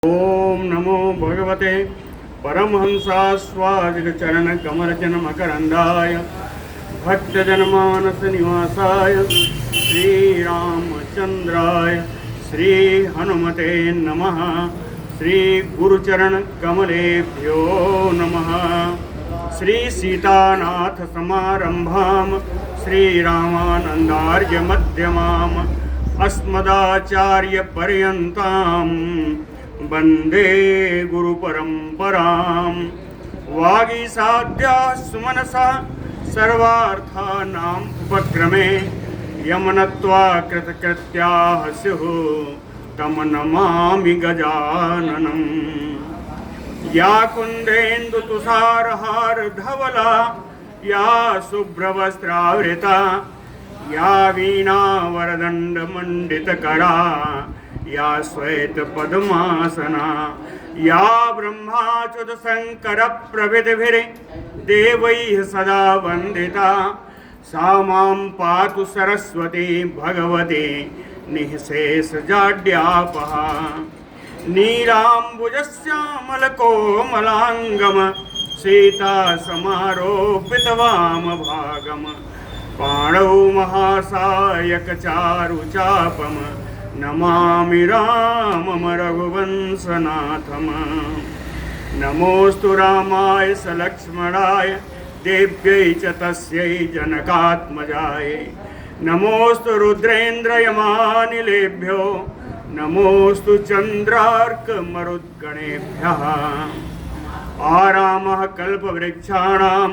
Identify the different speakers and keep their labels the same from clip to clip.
Speaker 1: ओम नमो भगवते परमहंसास्वादितचरणकमलजनमकरन्दाय भक्तजनमानसनिवासाय श्रीरामचन्द्राय श्रीहनुमते नमः। श्रीगुरुचरणकमलेभ्यो नमः। श्रीसीतानाथसमारम्भां श्रीरामानन्दार्यमध्यमाम् अस्मदाचार्यपर्यन्ताम् वन्दे गुरुपरम्परां। वागीसाद्याः सुमनसा सर्वार्थानाम् उपक्रमे यमनत्वा कृतकृत्याः स्युः तं नमामि गजाननम्। या कुन्देन्दुतुषारहारधवला या शुभ्रवस्त्रावृता या वीणावरदण्डमण्डितकरा या श्वेतपद्मासना या ब्रह्माच्युतशङ्करप्रभृतिभिर्देवैः सदा वन्दिता सा मां पातु सरस्वती भगवती निःशेषजाड्यापहा। नीलाम्बुजश्यामलकोमलाङ्गं सीतासमारोपितवामभागं पाणौ महासायकचारुचापं नमामि रामं रघुवंशनाथम्। नमोऽस्तु रामाय सलक्ष्मणाय देव्यै च तस्यै जनकात्मजाय। नमोऽस्तु रुद्रेन्द्रयमानिलेभ्यो नमोऽस्तु चन्द्रार्कमरुद्गणेभ्यः। आरामः कल्पवृक्षाणां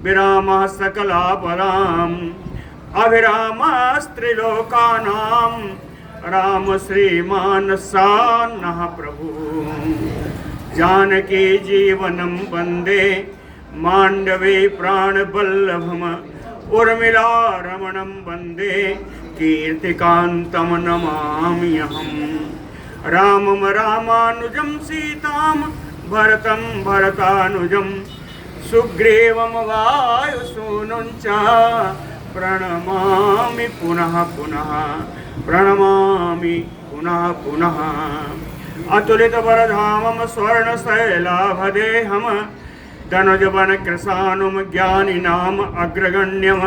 Speaker 1: विरामः सकलापदाम् अभिरामस्त्रिलोकानां राम श्रीमान सान्नः प्रभु। जानकी जीवनं वन्दे माण्डवे प्राणवल्लभम् उर्मिलारमणं वन्दे कीर्तिकान्तं नमाम्यहम्। रामं रामानुजं सीतां भरतं भरतानुजं सुग्रीवं वायुसूनुं च प्रणमामि पुनः पुनः प्रणमामि पुनः पुनः। अतुलितवरधामं स्वर्णशैलाभदेहं धनुजवनकृशानुं ज्ञानिनाम् अग्रगण्यं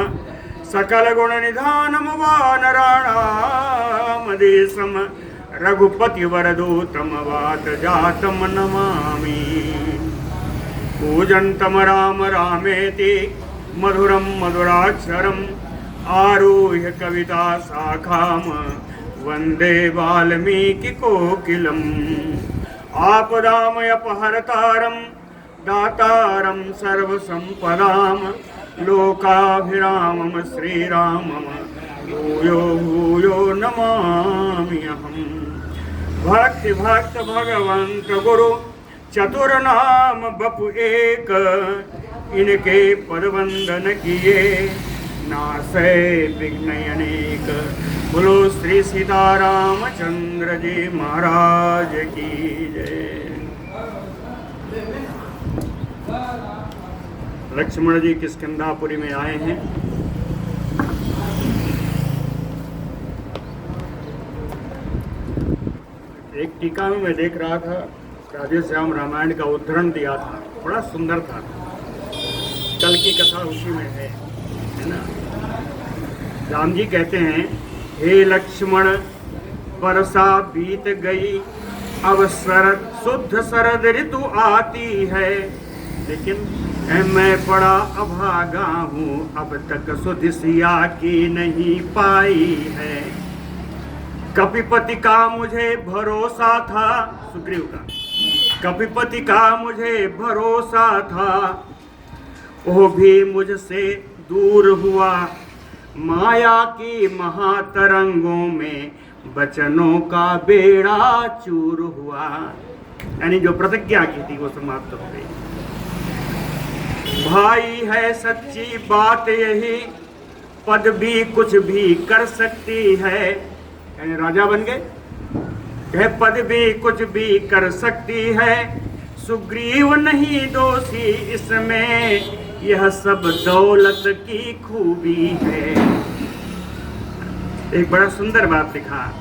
Speaker 1: सकलगुणनिधानं वानराणामधीशं रघुपतिवरदूतं वातजातं नमामि। पूजन्तं राम रामेति मधुरं मधुराक्षरम् आरुह्य कविता शाखां वन्दे वाल्मीकिकोकिलम्। आपदामयपहर्तारं दातारं सर्वसम्पदां लोकाभिरामं श्रीरामं भूयो भूयो नमाम्यहम्। भक्त भगवंत गुरु चतुर्नाम बपु एक इनके पदवंदन किए नासै विघ्न अनेक। बोलो श्री सीतारामचंद्र जी महाराज की जय। लक्ष्मण जी किष्किंधापुरी में आए हैं। एक टीका में मैं देख रहा था, राधे श्याम रामायण का उद्धरण दिया था, बड़ा सुंदर था। कल की कथा उसी में है ना। राम जी कहते हैं, हे लक्ष्मण वर्षा बीत गई, अब शरद शुद्ध शरद ऋतु आती है, लेकिन मैं बड़ा अभागा हूँ, अब तक सुध सिया की नहीं पाई है। कपिपति का मुझे भरोसा था, सुग्रीव का, कपिपति का मुझे भरोसा था, वो भी मुझसे दूर हुआ। माया की महातरंगों में वचनों का बेड़ा चूर हुआ। यानी जो प्रतिज्ञा की थी वो समाप्त हो गई। भाई है सच्ची बात यही, पद भी कुछ भी कर सकती है। यानी राजा बन गए, यह पद भी कुछ भी कर सकती है। सुग्रीव नहीं दोषी इसमें, यह सब दौलत की खूबी है। एक बड़ा सुंदर बात लिखा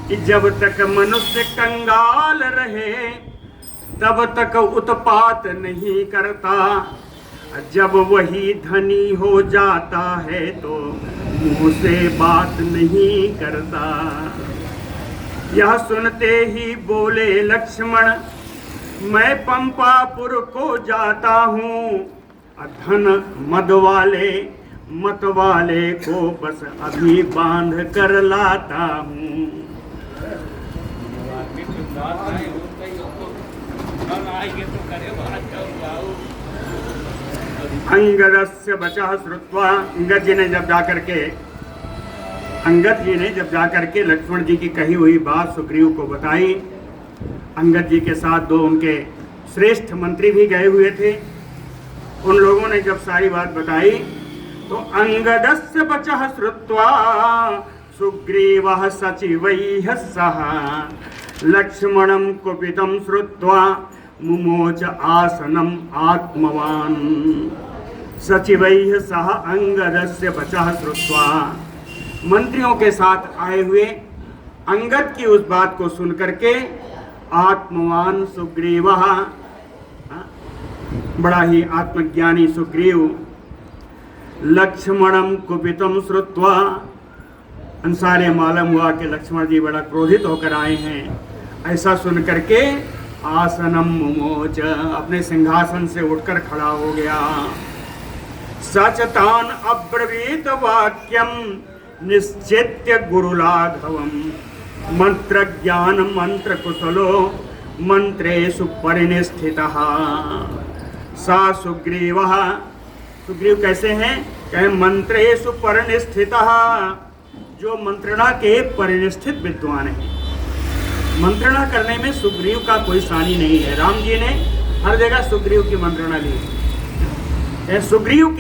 Speaker 1: कि जब तक मनुष्य कंगाल रहे तब तक उत्पात नहीं करता, जब वही धनी हो जाता है तो मुंह से बात नहीं करता। यह सुनते ही बोले लक्ष्मण, मैं पंपापुर को जाता हूँ, धन मद वाले मत वाले को बस अभी बांध कर लाता हूँ। अंगदस्य वचः श्रुत्वा, अंगद जी ने जब जाकर के लक्ष्मण जी की कही हुई बात सुग्रीव को बताई। अंगद जी के साथ 2 उनके श्रेष्ठ मंत्री भी गए हुए थे। उन लोगों ने जब सारी बात बताई तो अंगदस्य वचः श्रुत्वा सुग्रीवः सचिवैः सह लक्ष्मणं कुपितं श्रुत्वा मुमोच आसनम आत्मवान। सचिवैः सह अंगदस्य वचः श्रुत्वा, मंत्रियों के साथ आए हुए अंगद की उस बात को सुन करके आत्मवान सुग्रीवः, बड़ा ही आत्मज्ञानी सुग्रीव, लक्ष्मणं कुपितं श्रुत्वा, अंसारे मालूम हुआ कि लक्ष्मण जी बड़ा क्रोधित होकर आए हैं। ऐसा सुन करके आसनम मुमोच, अपने सिंहासन से उठकर खड़ा हो गया। सचतान अब्रवीत वाक्यम निश्चित्य गुरुलाघवम, मंत्र ज्ञान मंत्र कुशलो मंत्रेषु परिनिष्ठितः। सा सुग्रीवः, सुग्रीव कैसे हैं? कहे मंत्रेषु परिनिष्ठितः, जो मंत्रणा के परिनिष्ठित विद्वान हैं। मंत्रणा करने में सुग्रीव का कोई सानी नहीं है। राम जी ने हर जगह सुग्रीव की मंत्रणा ली। सुग्रीव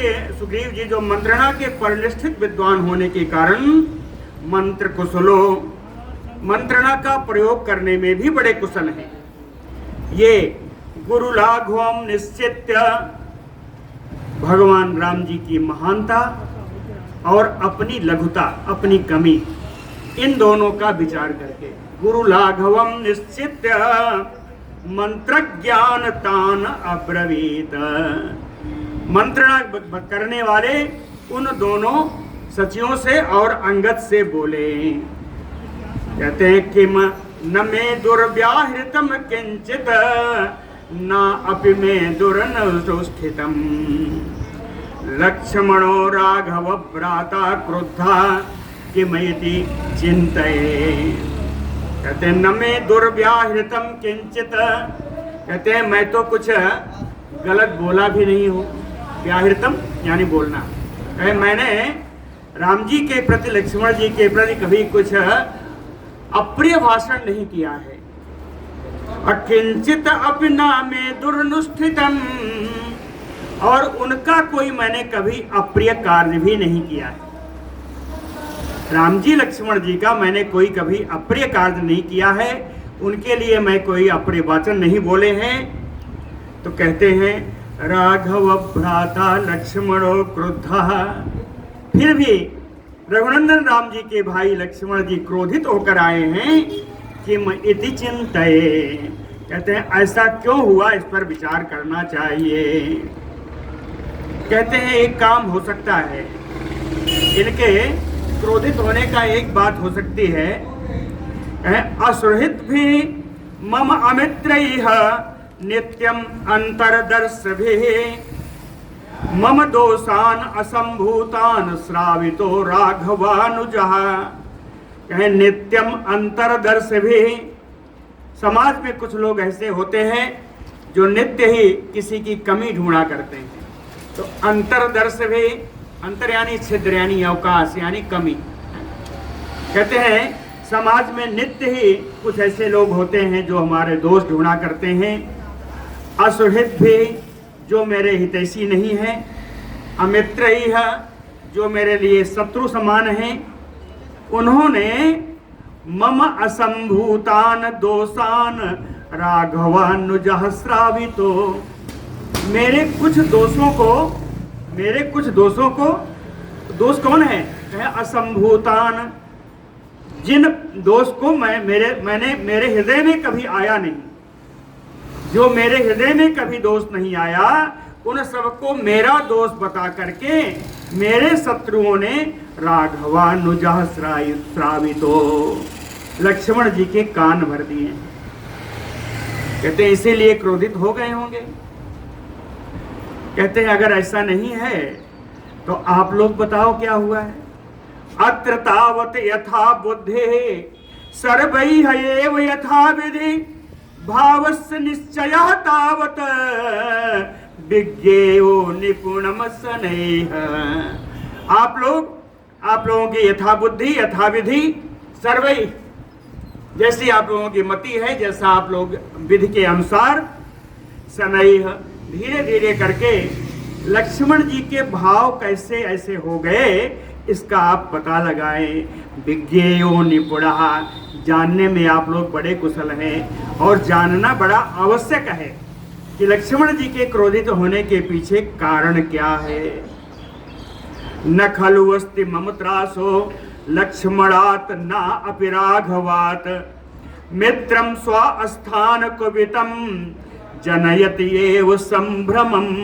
Speaker 1: जी जो मंत्रणा के परिनिष्ठित विद्वान होने के कारण मंत्र कुशलो, मंत्रणा का प्रयोग करने में भी बड़े कुशल हैं। ये गुरु लाघवम निश्चित्य, भगवान राम जी की महानता और अपनी लघुता, अपनी कमी, इन दोनों का विचार करके गुरु लाघवम निश्चित्य मंत्र ज्ञान तान अब्रवीत, मंत्रणा करने वाले उन दोनों सचिवों से और अंगद से बोले। कहते हैं किम न मे दुर्व्याहृतम किंचित न अपि मे दुरनुष्ठितम, लक्ष्मणो राघव भ्राता क्रुद्धा किमयति चिंतये। कहते हैं न मे दुर्व्याहृतम किंचित, कहते हैं मैं तो कुछ गलत बोला भी नहीं हूँ। व्याहृतम यानी बोलना। कहे मैंने राम जी के प्रति, लक्ष्मण जी के प्रति कभी कुछ अप्रिय भाषण नहीं किया है। अकिंचित अपि न मे दुरनुष्ठितम, और उनका कोई मैंने कभी अप्रिय कार्य भी नहीं किया है। राम जी लक्ष्मण जी का मैंने कोई कभी अप्रिय कार्य नहीं किया है, उनके लिए मैं कोई अप्रिय वचन नहीं बोले हैं। तो कहते हैं राघव भ्राता लक्ष्मणो क्रुद्धः, फिर भी रघुनंदन राम जी के भाई लक्ष्मण जी क्रोधित होकर आए हैं कि मैं इति चिंतये। कहते हैं ऐसा क्यों हुआ, इस पर विचार करना चाहिए। कहते हैं एक काम हो सकता है, इनके क्रोधित होने का एक बात हो सकती है, असुहृत भी मम अमित्रैः नित्यम अंतरदर्शभिः मम दोषान असंभूतान श्रावितो राघवानुजः। कहे नित्यम अंतरदर्शभिः, समाज में कुछ लोग ऐसे होते हैं जो नित्य ही किसी की कमी ढूंढा करते हैं। तो अंतरदर्शभिः, अंतर यानी छिद्र यानी अवकाश यानी कमी। कहते हैं समाज में नित्य ही कुछ ऐसे लोग होते हैं जो हमारे दोष ढूंढा करते हैं। असुहृत भी, जो मेरे हितैषी नहीं है। अमित्र ही है, जो मेरे लिए शत्रु समान हैं। उन्होंने मम असंभूतान दोषान राघवानुजः श्रावितो, मेरे कुछ दोषों को, दोष कौन है? असंभूतान, जिन दोष को मैंने मेरे हृदय में कभी आया नहीं, जो मेरे हृदय में कभी दोष नहीं आया, उन सबको मेरा दोष बता करके मेरे शत्रुओं ने राघवानुजः श्रावितो, लक्ष्मण जी के कान भर दिए। कहते हैं इसीलिए क्रोधित हो गए होंगे। कहते हैं अगर ऐसा नहीं है तो आप लोग बताओ क्या हुआ है। अत्र तावत यथा बुद्धि सर्वैः एव यथा विधि भावस्य निश्चयः तावत विज्ञेयो निपुणम शनैः। आप लोगों की यथा बुद्धि यथा विधि सर्वैः, जैसी आप लोगों की मति है, जैसा आप लोग विधि के अनुसार शनैः, धीरे धीरे करके लक्ष्मण जी के भाव कैसे ऐसे हो गए इसका आप पता लगाएं। विज्ञेयो निपुणः, जानने में आप लोग बड़े कुशल हैं और जानना बड़ा आवश्यक है कि लक्ष्मण जी के क्रोधित होने के पीछे कारण क्या है। न खलु अस्ति मम त्रासो लक्ष्मणात् न अपि राघवात् मित्रं स्वास्थान कुपितं जनयति एव संभ्रमम्।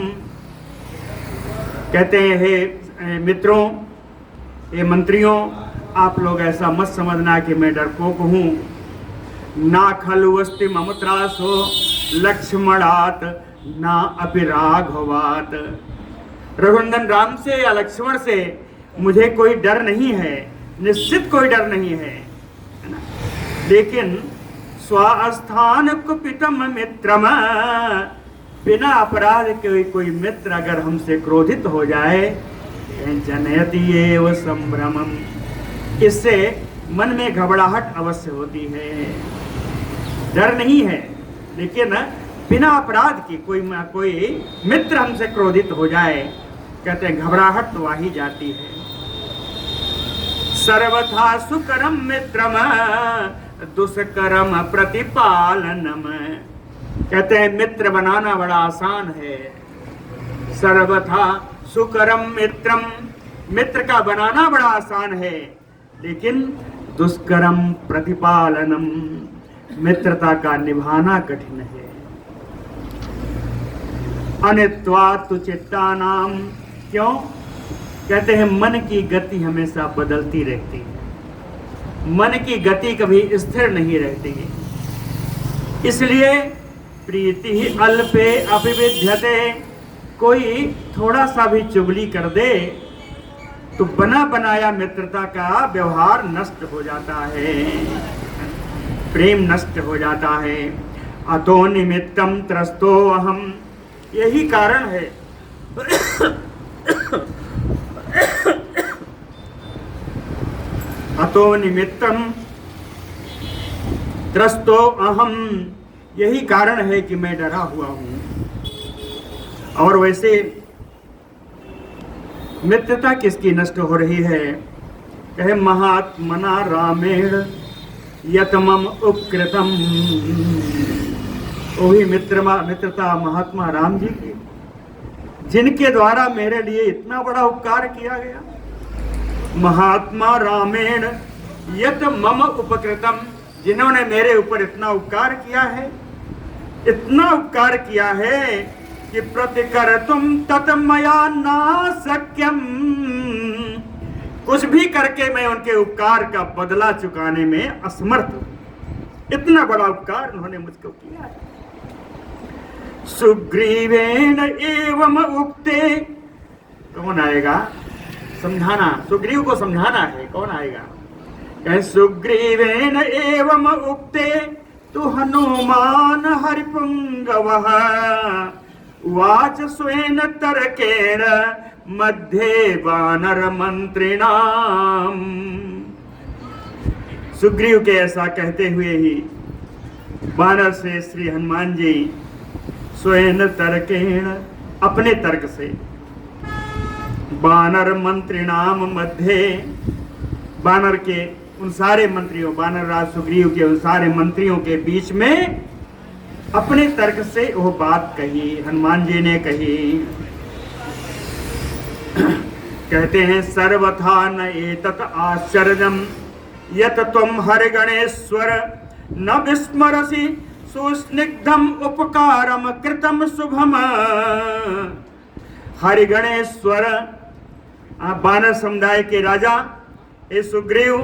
Speaker 1: कहते हैं मित्रों, ये मंत्रियों, आप लोग ऐसा मत समझना कि मैं डरपोक हूँ। ना खलु अस्ति मम त्रासो लक्ष्मणात् ना अपि राघवात्, रघुनंदन राम से या लक्ष्मण से मुझे कोई डर नहीं है, निश्चित कोई डर नहीं है, लेकिन स्वास्थान कुपितम मित्रम, बिना अपराध के कोई मित्र अगर हमसे क्रोधित हो जाए, जनयति एव संभ्रमम, इससे मन में घबराहट अवश्य होती है। डर नहीं है, लेकिन बिना अपराध की कोई मित्र हमसे क्रोधित हो जाए, कहते हैं घबराहट तो आ ही जाती है। सर्वथा सुकरम मित्रम दुष्करम प्रतिपालनम, कहते हैं मित्र बनाना बड़ा आसान है। सर्वथा सुकरम मित्रम, मित्र का बनाना बड़ा आसान है, लेकिन दुष्करम प्रतिपालनम, मित्रता का निभाना कठिन है। अनित्वात् तु चित्तानाम, क्यों? कहते हैं मन की गति हमेशा बदलती रहती है, मन की गति कभी स्थिर नहीं रहती है। इसलिए प्रीति ही अल्पे अभिविध्यते, कोई थोड़ा सा भी चुगली कर दे तो बना बनाया मित्रता का व्यवहार नष्ट हो जाता है, प्रेम नष्ट हो जाता है। अतो निमित्तम त्रस्तो अहम, यही कारण है अतो निमित्तम त्रस्तो अहम, यही कारण है कि मैं डरा हुआ हूं। और वैसे मित्रता किसकी नष्ट हो रही है? कहे महात्मना रामेण यतमम उपकृतम, वही मित्रता महात्मा राम जी की, जिनके द्वारा मेरे लिए इतना बड़ा उपकार किया गया। महात्मा रामेण यत मम उपकृतम, जिन्होंने मेरे ऊपर इतना उपकार किया है, इतना उपकार किया है कि प्रतिकर्तुम ततमया ना शक्यम, कुछ भी करके मैं उनके उपकार का बदला चुकाने में असमर्थ हूं। इतना बड़ा उपकार उन्होंने मुझको किया है। सुग्रीवेण एवं उक्ते, कौन आएगा समझाना? सुग्रीव को समझाना है, कौन आएगा? कहे सुग्रीवेण एवं उक्ते तु हनुमान हरिपुंगवः उवाच स्वेन तर्केण मध्ये वानर मंत्रिणाम। सुग्रीव के ऐसा कहते हुए ही वानर से श्री हनुमान जी स्वेन तर्केण, अपने तर्क से, वानर मंत्रिणाम मध्य, वानर के उन सारे मंत्रियों, वानर राज सुग्रीव के उन सारे मंत्रियों के बीच में अपने तर्क से वो बात कही, हनुमान जी ने कही। कहते हैं सर्वथा न एतत् आश्चर्यम, यत त्वं हरिगणेश्वर न विस्मरसि सुस्निग्धम उपकारम कृतम शुभम। हरिगणेश्वर, आप वानर समुदाय के राजा हे सुग्रीव,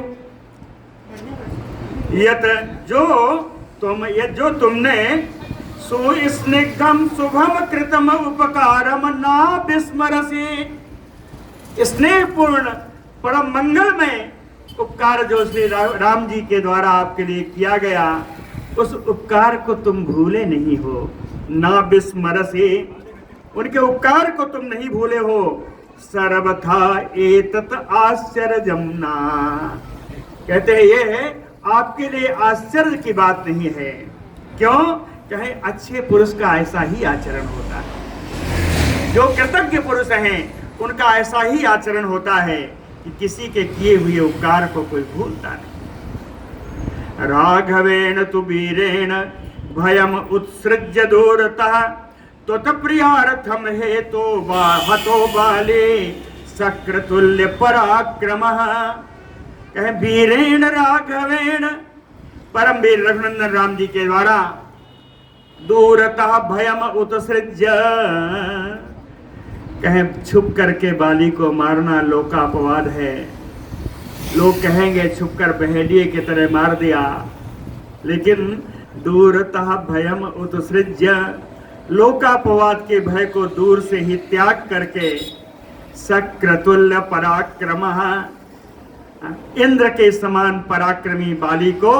Speaker 1: जो तुमने सुस्निग्धम शुभम कृतम उपकारम ना विस्मरसि, स्नेहपूर्ण परम मंगलमय उपकार जो श्री राम जी के द्वारा आपके लिए किया गया, उस उपकार को तुम भूले नहीं हो। ना विस्मरसि, उनके उपकार को तुम नहीं भूले हो। सर्वथा एतत् आश्चर्यजम ना, कहते हैं ये आपके लिए आश्चर्य की बात नहीं है। क्यों? चाहे अच्छे पुरुष का ऐसा ही आचरण होता है, जो कृतज्ञ पुरुष हैं उनका ऐसा ही आचरण होता है कि किसी के किए हुए उपकार को कोई भूलता नहीं। राघवेण तु वीरेण भयम उत्सृज्य दूरतः त्वत्प्रियार्थम हेतो हतो बाले शक्रतुल्य पराक्रमः। कहे वीरेण राघवेण, परम वीर रघुनंदन राम जी के द्वारा दूरतः भयम उत्सृज्य, कहें छुप करके बाली को मारना लोकापवाद है। लोग कहेंगे छुप कर बहेलिए की तरह मार दिया, लेकिन दूरतः भयम उत्सृज्य, लोकापवाद के भय को दूर से ही त्याग करके शक्रतुल्य पराक्रमः, इंद्र के समान पराक्रमी बाली को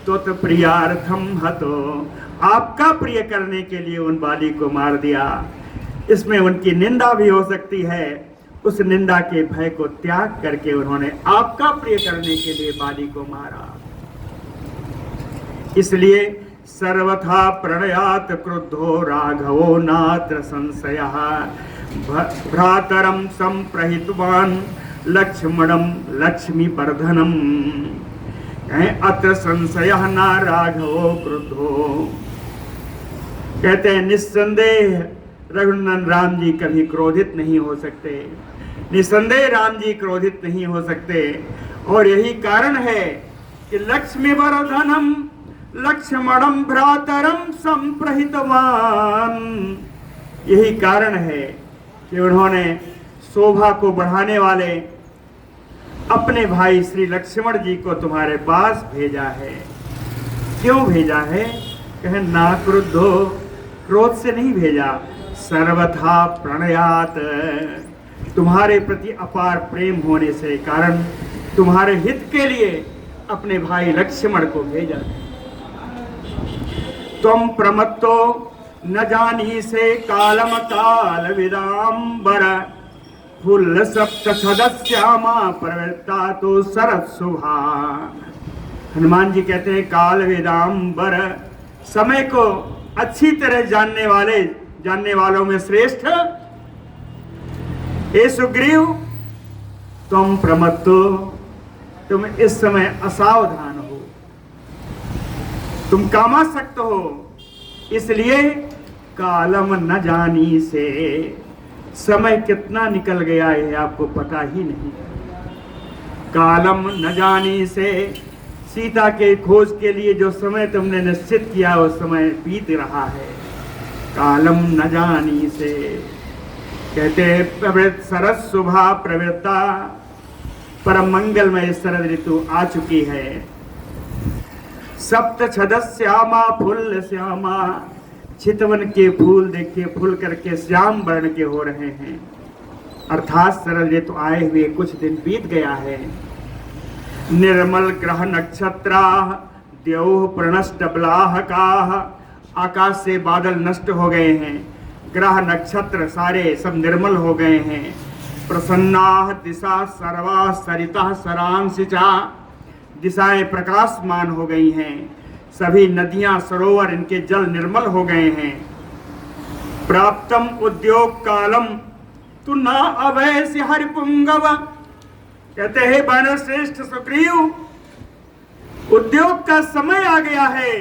Speaker 1: त्वत्प्रियार्थम हतो, आपका प्रिय करने के लिए उन बाली को मार दिया। इसमें उनकी निंदा भी हो सकती है, उस निंदा के भय को त्याग करके उन्होंने आपका प्रिय करने के लिए बाली को मारा। इसलिए सर्वथा प्रणयात क्रुद्धो राघवो नात्र संशयः, भ्रातरम संप्रहितवान लक्ष्मणम लक्ष्मीवर्धनम, अत्र संशयः न राघवो क्रुद्धो। कहते हैं निस्संदेह रघुनंदन राम जी कभी क्रोधित नहीं हो सकते, निस्संदेह राम जी क्रोधित नहीं हो सकते। और यही कारण है कि लक्ष्मीवर्धनम लक्ष्मणम भ्रातरम संप्रहितवान, यही कारण है कि उन्होंने शोभा को बढ़ाने वाले अपने भाई श्री लक्ष्मण जी को तुम्हारे पास भेजा है। क्यों भेजा है? कहे ना क्रुद्धो, क्रोध से नहीं भेजा, सर्वथा प्रणयात, तुम्हारे प्रति अपार प्रेम होने से कारण तुम्हारे हित के लिए अपने भाई लक्ष्मण को भेजा। तुम प्रमत्तो न जानी से कालम काल विदाम्बर, फुल्ल सप्त सदस्यामा प्रवृत्ता तो शरद शुभा। हनुमान जी कहते हैं काल वेदाम्बर, समय को अच्छी तरह जानने वालों में श्रेष्ठ हे सुग्रीव, तुम प्रमत्तो, तुम इस समय असावधान हो, तुम कामासक्त हो, इसलिए कालम न जानी से, समय कितना निकल गया है आपको पता ही नहीं। कालम न जानी से, सीता के खोज के लिए जो समय तुमने निश्चित किया वो समय बीत रहा है। कालम न जानी से, कहते प्रवृत्त शरद शुभा प्रवृत्ता, परम मंगलमय शरद ऋतु आ चुकी है। सप्त छदस श्यामा फुल्ल श्यामा, चितवन के फूल देखिए फूल करके श्याम वर्ण के हो रहे हैं, अर्थात शरद ऋतु आए हुए कुछ दिन बीत गया है। निर्मल ग्रह नक्षत्रा द्यौः प्रणष्ट बलाहकाः, आकाश से बादल नष्ट हो गए हैं, ग्रह नक्षत्र सारे सब निर्मल हो गए हैं। प्रसन्नाः दिशा सर्वा सरिता सरांसिचा, दिशाएं प्रकाशमान हो गई हैं, सभी नदियां सरोवर इनके जल निर्मल हो गए हैं। प्राप्तम उद्योग कालम तु न अवैसी हरिपुंगव, कहते हैं वानर श्रेष्ठ सुग्रीव, उद्योग का समय आ गया है,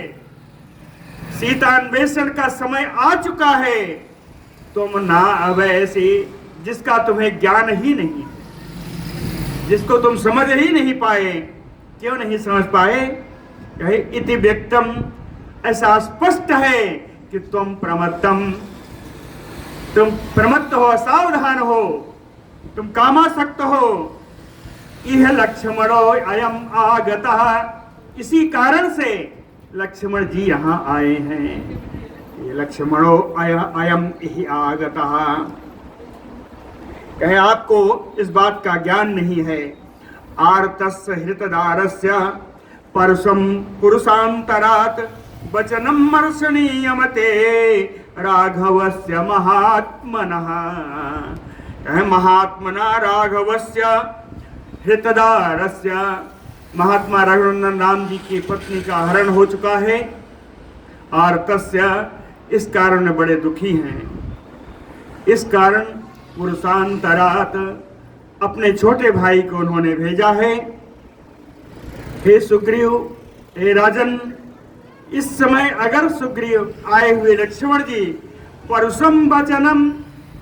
Speaker 1: सीता अन्वेषण का समय आ चुका है। तुम ना अवैसी, जिसका तुम्हें ज्ञान ही नहीं, जिसको तुम समझ ही नहीं पाए, क्यों नहीं समझ पाए? कहे इति व्यक्तम, ऐसा स्पष्ट है कि तुम प्रमत्तम, तुम प्रमत्त हो, सावधान हो, तुम कामासक्त हो। यह लक्ष्मणो अयम आगतः, इसी कारण से लक्ष्मण जी यहाँ आए हैं। ये लक्ष्मणो अयम ही आगतः। कहे आपको इस बात का ज्ञान नहीं है। आर्तस्य हृतदारस्य परसम पुरुषांतरात् वचनम मर्षणीयमते राघवस्य महात्मनः। कहे महात्मना राघवस्य हृतदारस्य, महात्मा रघुनंदन राम जी की पत्नी का हरण हो चुका है। और तस्य, इस कारण में बड़े दुखी हैं। इस कारण पुरुषांतरात, अपने छोटे भाई को उन्होंने भेजा है। हे सुग्रीव, हे राजन, इस समय अगर सुग्रीव आए हुए लक्ष्मण जी परसम वचनम,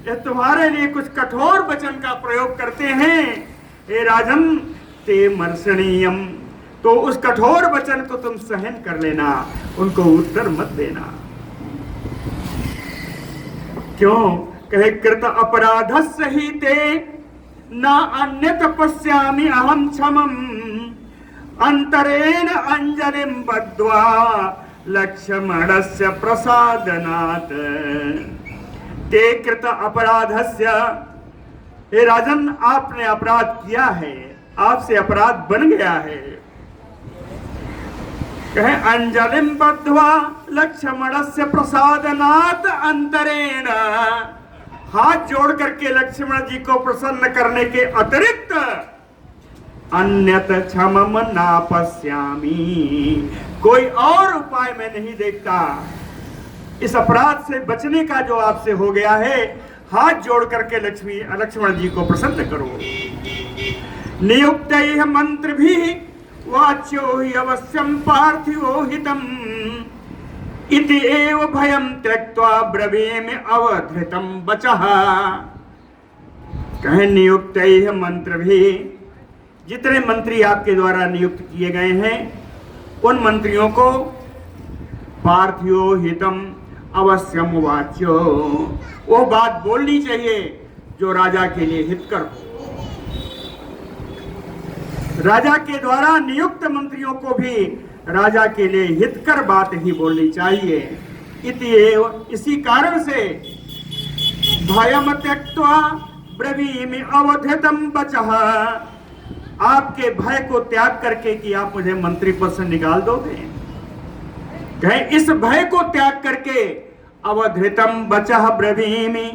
Speaker 1: यह तुम्हारे लिए कुछ कठोर वचन का प्रयोग करते हैं, हे राजन, ते मर्षणीयम, तो उस कठोर वचन को तुम सहन कर लेना, उनको उत्तर मत देना। क्यों? कहे कृत अपराधस्य ही ते न अन्यत पश्यामि अहम क्षमम अंतरेण अंजलिम बद्ध्वा लक्ष्मणस्य प्रसादनात्। ते कृत अपराधस्य, हे राजन, आपने अपराध किया है, आपसे अपराध बन गया है। कहे अंजलिम बद्ध्वा लक्ष्मणस्य प्रसादनात् अंतरेण, हाथ जोड़ करके लक्ष्मण जी को प्रसन्न करने के अतिरिक्त अन्यत क्षमम ना पश्यामि, कोई और उपाय मैं नहीं देखता। इस अपराध से बचने का जो आपसे हो गया है, हाथ जोड़ करके लक्ष्मण जी को प्रसन्न करो। नियुक्त मंत्र भी वाच्यो हि अवश्यम पार्थिवो हितम इति एव भयम त्यक्त्वा ब्रवीमि अवधृतम वचः। कहे नियुक्त मंत्र भी, जितने मंत्री आपके द्वारा नियुक्त किए गए हैं, उन मंत्रियों को पार्थिवो हितम अवश्यम वाच्यो, वो बात बोलनी चाहिए जो राजा के लिए हितकर हो। राजा के द्वारा नियुक्त मंत्रियों को भी राजा के लिए हितकर बात ही बोलनी चाहिए। इसी कारण से भयम त्यक्त्वा ब्रवीमि अवधृतम वचः, आपके भय को त्याग करके कि आप मुझे मंत्री पद से निकाल दोगे, कहे इस भय को त्याग करके अवधृतम वचः ब्रवीमि,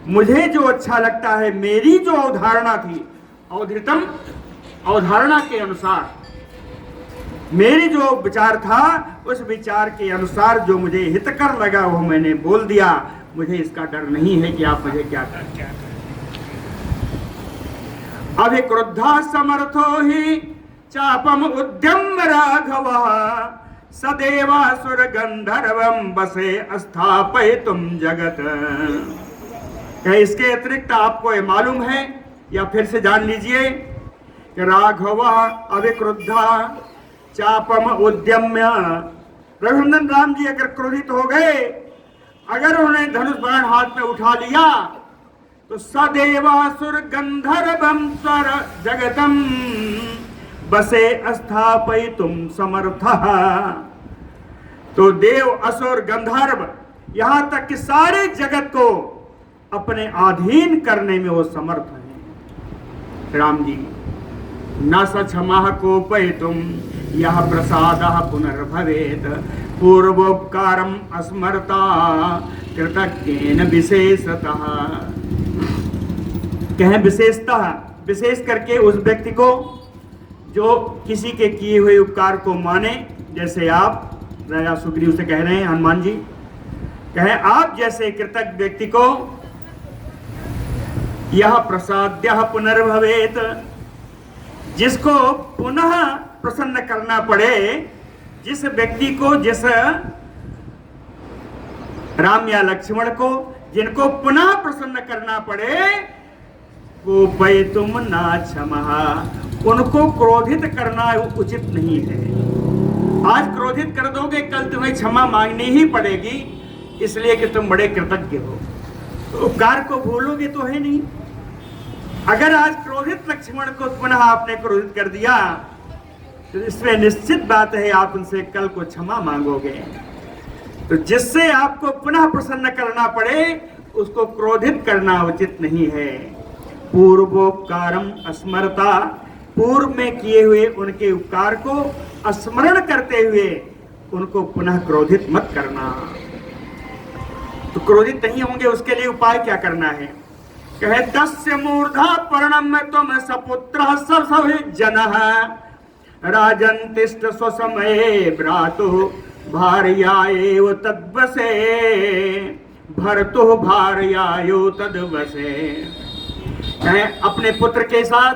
Speaker 1: मुझे जो अच्छा लगता है, मेरी जो अवधारणा थी, अवधृतम अवधारणा के अनुसार, मेरी जो विचार था उस विचार के अनुसार जो मुझे हितकर लगा वो मैंने बोल दिया। मुझे इसका डर नहीं है कि आप मुझे क्या कर। अभिक्रुद्धा समर्थो हि चापम उद्यम राघवः सदेवासुर गंधर्वम बसे स्थापयितुम जगत। क्या इसके अतिरिक्त आपको ये मालूम है, या फिर से जान लीजिए कि राघवः अभिक्रुद्धा चापम उद्यम्य, रघुनंदन राम जी अगर क्रोधित हो गए, अगर उन्होंने धनुष बाण हाथ में उठा लिया, तो सदेवासुर गंधर्वम स्वर जगतम बसे स्थापयितुम समर्थः, तो देव असुर गंधर्व यहां तक कि सारे जगत को अपने अधीन करने में वो समर्थ हैं। राम जी न सक्षमः कोपयितुम यह प्रसादः पुनर्भवेत् पूर्वोपकारम अस्मरता कृतज्ञेन विशेषतः। कहें विशेषतः, विशेष करके उस व्यक्ति को जो किसी के किए हुए उपकार को माने, जैसे आप राजा सुग्रीव से कह रहे हैं हनुमान जी, कहें आप जैसे कृतज्ञ व्यक्ति को यह प्रसाद्यः पुनर्भवेत्, जिसको पुनः प्रसन्न करना पड़े, जिस व्यक्ति को, जिस राम या लक्ष्मण को जिनको पुनः प्रसन्न करना पड़े, कोपयितुम न क्षमः, उनको क्रोधित करना उचित नहीं है। आज क्रोधित कर दोगे, कल तुम्हें क्षमा मांगनी ही पड़ेगी, इसलिए कि तुम बड़े कृतज्ञ हो। तो उपकार को भूलोगे तो है नहीं। अगर आज क्रोधित लक्ष्मण को पुनः आपने क्रोधित कर दिया तो इसमें निश्चित बात है आप उनसे कल को क्षमा मांगोगे। तो जिससे आपको पुनः प्रसन्न करना पड़े उसको क्रोधित करना उचित नहीं है। पूर्वोपकारम स्मरता, पूर्व में किए हुए उनके उपकार को स्मरण करते हुए उनको पुनः क्रोधित मत करना। तो क्रोधित नहीं होंगे उसके लिए उपाय क्या करना है? कहे तस्य मूर्धा पर्णम तुम सपुत्र सब जनः राजन तिष्ठ स्वसमये भ्रातु भार्याएव तद्वसे भरतु भार्यायो तद्वसे। कहे अपने पुत्र के साथ,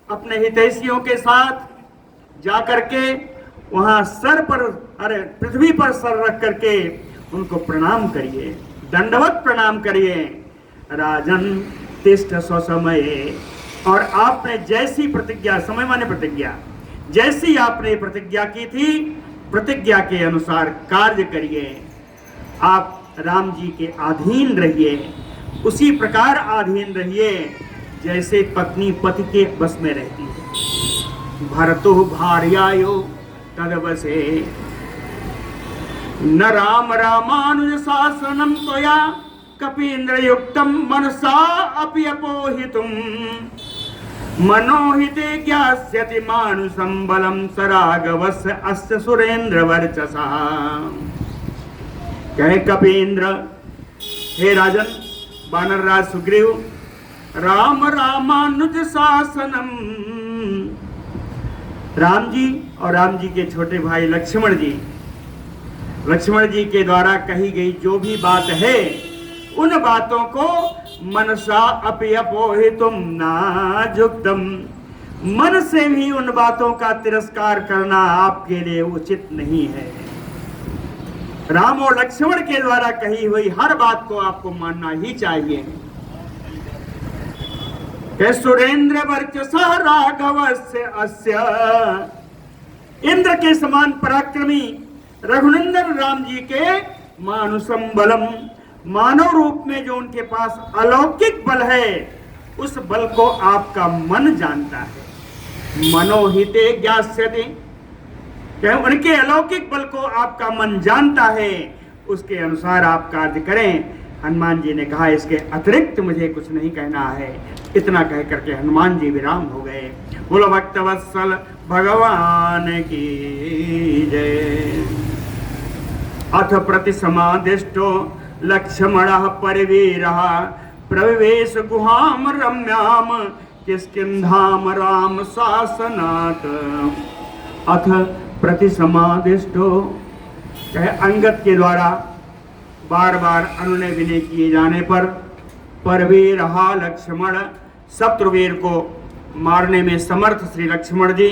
Speaker 1: अपने हितैषियों के साथ जाकर के वहां सर पर, अरे पृथ्वी पर सर रख करके उनको प्रणाम करिए, दंडवत प्रणाम करिए। राजन तिष्ठ स्वसमये, और आपने जैसी प्रतिज्ञा, समय माने प्रतिज्ञा, जैसी आपने प्रतिज्ञा की थी प्रतिज्ञा के अनुसार कार्य करिए। आप राम जी के अधीन रहिए, उसी प्रकार अधीन रहिए जैसे पत्नी पति के बस में रहती है। भरतो भार्यायो तदवसे न राम रामानुज शासनम त्वया कपीन्द्र युक्तम मनसा अपि अपोहितुम मनोहिते ज्ञास्यति मानुषं बलम सरागवस्य अस्य सुरेंद्र वर्चसा। कहे कपीन्द्र, हे राजन वानर राज सुग्रीव, राम रामानुज शासनम, राम जी और राम जी के छोटे भाई लक्ष्मण जी के द्वारा कही गई जो भी बात है उन बातों को मनसा अपि अपोहितुम नाजुक्तम, मन से भी उन बातों का तिरस्कार करना आपके लिए उचित नहीं है। राम और लक्ष्मण के द्वारा कही हुई हर बात को आपको मानना ही चाहिए। सुरेंद्र वर्चसा राघवस्य अस्य, इंद्र के समान पराक्रमी रघुनंदन राम जी के मानुषम बलम, मानव रूप में जो उनके पास अलौकिक बल है उस बल को आपका मन जानता है। मनोहिते ज्ञास्यति, उनके अलौकिक बल को आपका मन जानता है, उसके अनुसार आप कार्य करें। हनुमान जी ने कहा इसके अतिरिक्त मुझे कुछ नहीं कहना है। इतना कह करके हनुमान जी विराम हो गए। बोलो भक्तवत्सल भगवान की जय। अथ प्रतिसमादिष्टो लक्ष्मणः परिवीरः प्रविवेश गुहाम रम्याम किष्किंधाम राम शासनात्। अथ प्रतिसमादिष्टो, कहे अंगद के द्वारा बार बार अनुनय विनय किए जाने पर परवीरः लक्ष्मण, शत्रुवीर को मारने में समर्थ श्री लक्ष्मण जी,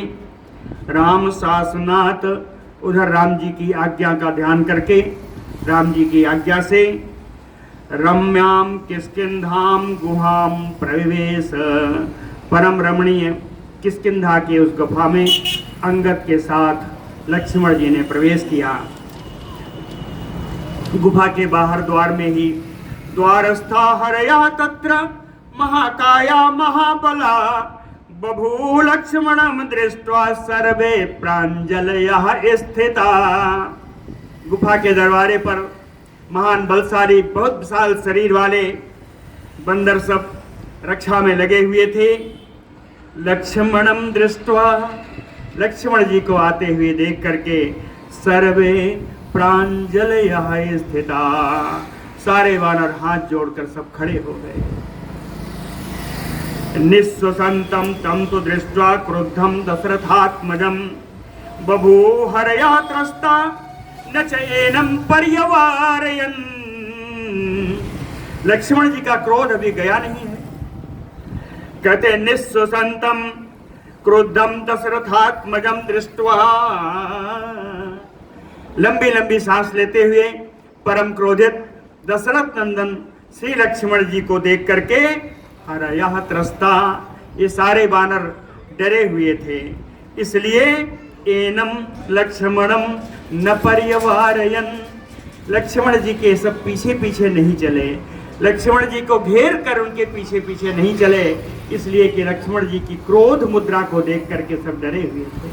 Speaker 1: राम शासनात्, उधर राम जी की आज्ञा का ध्यान करके राम जी की आज्ञा से रम्याम किष्किंधाम गुहाम प्रविवेश, परम रमणीय किष्किंधा के उस गुफा में अंगद के साथ लक्ष्मण जी ने प्रवेश किया। गुफा के बाहर द्वार में ही द्वारस्था हरया तत्र महाकाया महाबला बभू लक्ष्मणं दृष्ट्वा सर्वे प्राञ्जलयः स्थिता। गुफा के दरवाजे पर महान बलशाली, बहुत विशाल शरीर वाले बंदर सब रक्षा में लगे हुए थे। लक्ष्मणं दृष्ट्वा, लक्ष्मण जी को आते हुए देख करके सर्वे प्राञ्जलयः स्थिता, सारे वानर हाथ जोड़कर सब खड़े हो गए। निःश्वसन्तं तं तु दृष्ट्वा क्रुद्धं दशरथात्मजं बभूहरया त्रस्ता न च एनं पर्यवारयन्। लक्ष्मण जी का क्रोध अभी गया नहीं है। कहते निःश्वसन्तं क्रुद्धं दशरथात्मजं दृष्ट्वा, लंबी लंबी सांस लेते हुए परम क्रोधित दशरथ नंदन श्री लक्ष्मण जी को देख करके हरयः त्रस्ता, ये सारे वानर डरे हुए थे, इसलिए एनम लक्ष्मणम न पर्यवारयन, लक्ष्मण जी के सब पीछे पीछे नहीं चले, लक्ष्मण जी को घेर कर उनके पीछे पीछे नहीं चले, इसलिए कि लक्ष्मण जी की क्रोध मुद्रा को देख करके सब डरे हुए थे।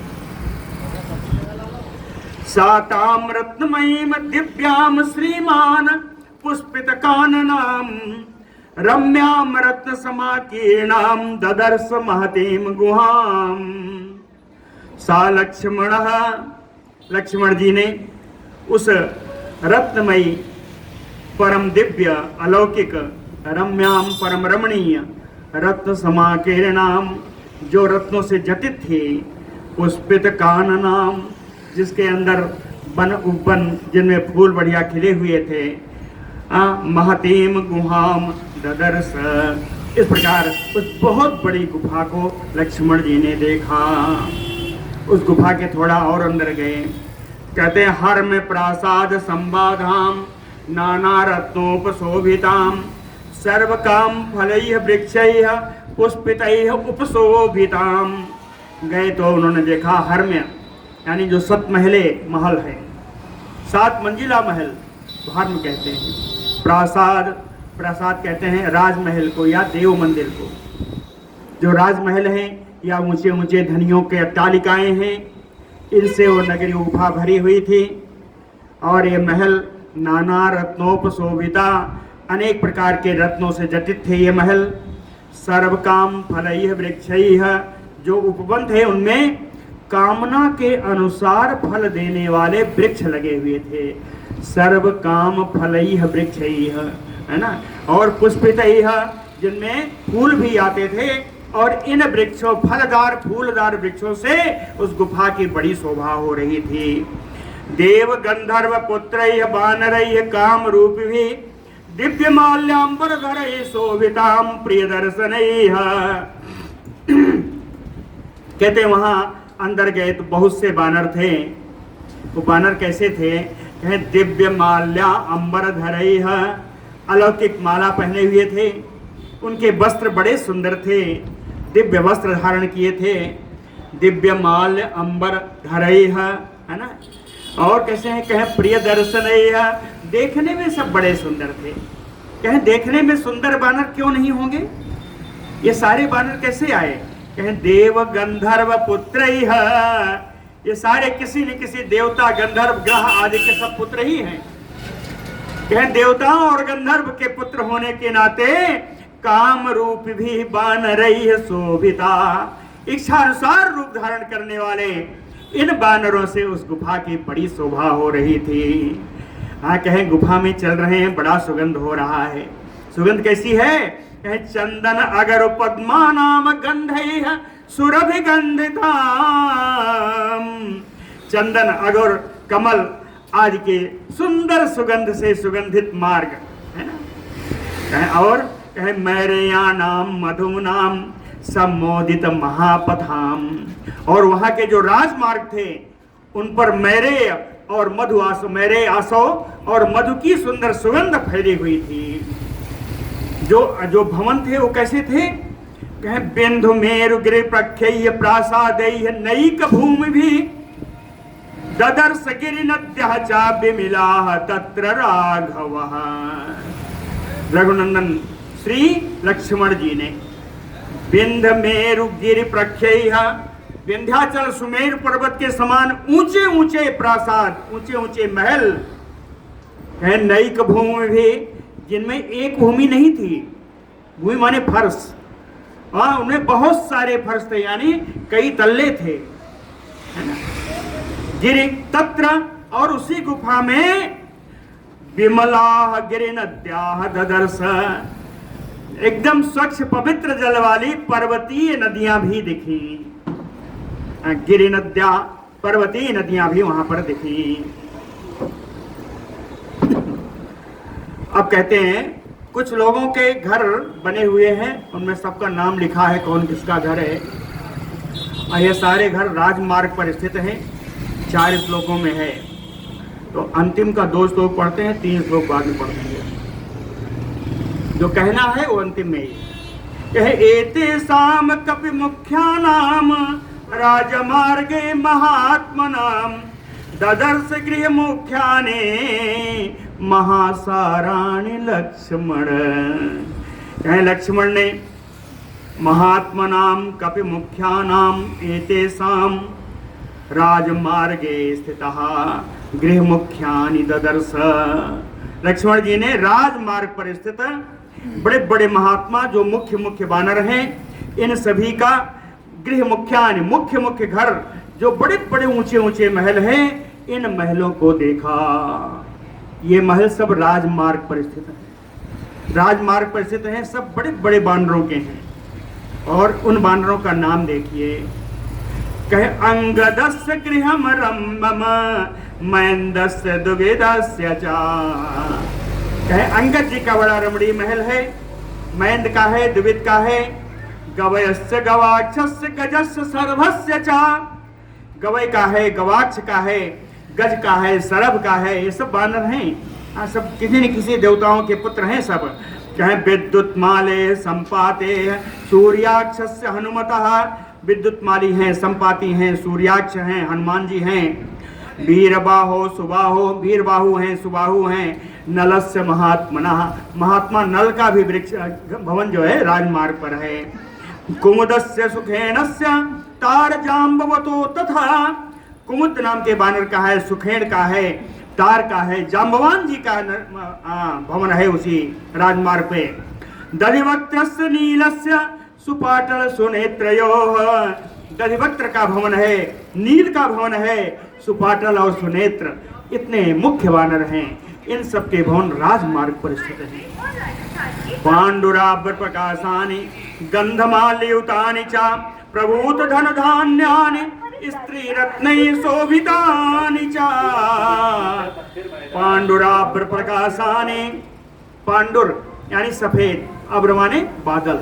Speaker 1: साताम रत्नमयीम दिव्याम श्रीमान पुष्पित काननाम रम्याम रत्न समाकीर्णाम ददर्श महतीम गुहाम। सा लक्ष्मण, लक्ष्मण जी ने उस रत्नमयी परम दिव्य अलौकिक रम्याम परम रमणीय रत्न समाकीर्णाम, जो रत्नों से जटित थी, पुष्पित काननाम, जिसके अंदर वन जिनमें फूल बढ़िया खिले हुए थे, महतीम गुहाम ददर्श, इस प्रकार उस बहुत बड़ी गुफा को लक्ष्मण जी ने देखा। उस गुफा के थोड़ा और अंदर गए, कहते हैं हर में प्रासाद संबाधाम नाना रत्नोपशोभिताम सर्व काम फलैः वृक्षैः पुष्पितैः उपशोभिताम। गए तो उन्होंने देखा हर में, यानी जो 7 महले महल है, 7 मंजिला महल हर्म कहते हैं। प्रासाद, प्रासाद कहते हैं राजमहल को या देव मंदिर को। जो राजमहल हैं या ऊंचे ऊंचे धनियों के अट्टालिकाएं हैं, इनसे वो नगरी गुफा भरी हुई थी। और ये महल नाना रत्नोपशोभिता, अनेक प्रकार के रत्नों से जटित थे ये महल। सर्व काम फलैः वृक्षैः, जो उपवन थे उनमें कामना के अनुसार फल देने वाले वृक्ष लगे हुए थे। सर्व काम फलैः वृक्षैः, है ना। और पुष्पितैः, जिनमें फूल भी आते थे। और इन वृक्षों, फलदार फूलदार वृक्षों से उस गुफा की बड़ी शोभा हो रही थी। देव गंधर्व पुत्रैः वानरैः काम रूप भी दिव्य माल्याम्बर धरैः शोभिताम प्रिय दर्शनैः। कहते वहां अंदर गए तो बहुत से बानर थे। वो बानर कैसे थे? कहे दिव्य माल्या अंबर धरैः, अलौकिक माला पहने हुए थे। उनके वस्त्र बड़े सुंदर थे, दिव्य वस्त्र धारण किए थे। दिव्य माल्य अंबर धरैः, है ना। और कैसे हैं? कहें प्रिय दर्शनैः, देखने में सब बड़े सुंदर थे। कहें देखने में सुंदर बानर क्यों नहीं होंगे? ये सारे बानर कैसे आए? कहें देव गंधर्व पुत्रैः, ये सारे किसी न किसी देवता गंधर्व ग्रह आदि के सब पुत्र ही हैं। कहें देवताओं और गंधर्व के पुत्र होने के नाते काम रूप भी बानरैः शोभिता, इच्छा अनुसार रूप धारण करने वाले इन बानरों से उस गुफा की बड़ी शोभा हो रही थी। हाँ, कहें गुफा में चल रहे हैं, बड़ा सुगंध हो रहा है। सुगंध कैसी है? कहें चंदन अगर पद्मा नाम गंधैः सुरभि गंधिताम, चंदन अगर कमल आदि के सुंदर सुगंध से सुगंधित मार्ग, है ना। कहें और कहें मैरेया नाम मधु नाम सम्मोदित महापथाम, और वहां के जो राजमार्ग थे उन पर मैरे और मधु आसो, मैरे आसो और मधु की सुंदर सुगंध फैली हुई थी। जो भवन थे वो कैसे थे? कहें बिंदु मेरु गिरि प्रख्यैः प्रासादैः नैक भूमि भी ददर्श गिरि नद्यः चाभ्य मिलाः तत्र राघवः। रघुनंदन श्री लक्ष्मण जी ने विंध मेरु गिरि प्रख्यैः, विंध्याचल सुमेर पर्वत के समान ऊंचे ऊंचे प्रासाद, ऊंचे ऊंचे महल है। नैक भूमि भी, जिनमें एक भूमि नहीं थी, भूमि माने फर्श, हाँ, उनमें बहुत सारे फर्श थे, यानी कई तल्ले थे, है ना। गिरि तत्र, और उसी गुफा में विमला गिरि नद्याः ददर्श, एकदम स्वच्छ पवित्र जल वाली पर्वतीय नदियां भी दिखी। गिरि नद्या, पर्वतीय नदियां भी वहां पर दिखी। अब कहते हैं कुछ लोगों के घर बने हुए हैं, उनमें सबका नाम लिखा है कौन किसका घर है। और ये सारे घर राजमार्ग पर स्थित हैं। 4 श्लोकों में है, तो अंतिम का 2 श्लोक पढ़ते हैं, 3 श्लोक बाद में पढ़ते हैं। जो कहना है वो अंतिम में ही। कहे एतेषां कपि मुख्यानाम राजमार्गे महात्मनाम ददर्श गृह मुख्याने महासाराणि लक्ष्मण। कहे लक्ष्मण ने महात्मनाम कपि मुख्यानाम एतेषां राजमार्गे स्थितः गृह मुख्यानि ददर्श। लक्ष्मण जी ने राजमार्ग पर स्थित बड़े बड़े महात्मा जो मुख्य मुख्य वानर हैं, इन सभी का गृह मुख्यानि मुख्य मुख्य घर जो बड़े बड़े ऊंचे ऊंचे महल हैं, इन महलों को देखा। ये महल सब राजमार्ग पर स्थित है, राजमार्ग पर स्थित हैं, सब बड़े बड़े वानरों के हैं। और उन वानरों का नाम देखिए। कहे अंगदस्य गृहम रम्यम महेंद्रस्य दुविदस्य च। कहे अंगद जी का बड़ा रमणीय महल है, महेंद्र का है, द्विविद का है, गवयस्य गवाक्षस्य गजस्य सर्वस्य च। गवय का है, गवाक्ष का है, गज का है, सरभ का है, ये सब वानर हैं, सब किसी न किसी देवताओं के पुत्र हैं सब। चाहे विद्युत माले संपाते सूर्याक्षस्य हनुमतः, विद्युत माली हैं, संपाति हैं, सूर्याक्ष हैं, हनुमान जी हैं। वीरबाहो सुबाहो, वीरबाहु हैं, सुबाहु हैं। नलस्य महात्मना, महात्मा नल का भी वृक्ष भवन जो है राजमार्ग पर है। कुमुदस्य सुखेनस्य तार जाम्बवतो तथा। कुमुद नाम के बानर का है, सुखेन का है, तार का है, जाम्बवान जी का भवन है उसी राजमार्ग पे। दधिवक्त्रस्य नीलस्य सुपाटल सुनेत्रयोः। दधिवक्त्र का भवन है, नील का भवन है, सुपाटल और सुनेत्र, इतने मुख्य वानर हैं। इन सब के भवन राजमार्ग पर स्थित हैं। पांडुराभ्र प्रकाशानि गंधमाल्ययुतानि च प्रभूत धन धान्यानि स्त्री रत्नैः शोभितानि च। पांडुराभ्र प्रकाशानि, पांडुर यानी सफेद, अभ्र माने बादल,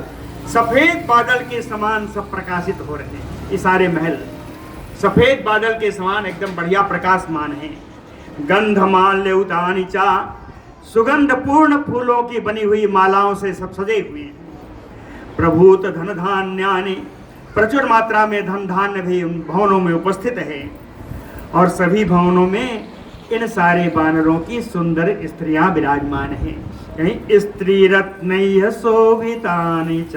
Speaker 1: सफेद बादल के समान सब प्रकाशित हो रहे हैं। ये सारे महल सफेद बादल के समान एकदम बढ़िया प्रकाशमान हैं। गंधमाल्ययुतानि च, सुगंध पूर्ण फूलों की बनी हुई मालाओं से सब सजे हुए हैं। प्रभूत धन धान्यानि, प्रचुर मात्रा में धन धान्य भी उन भवनों में उपस्थित है। और सभी भवनों में इन सारे वानरों की सुंदर स्त्रियां विराजमान हैं। कहीं स्त्री रत्नैः शोभितानि च,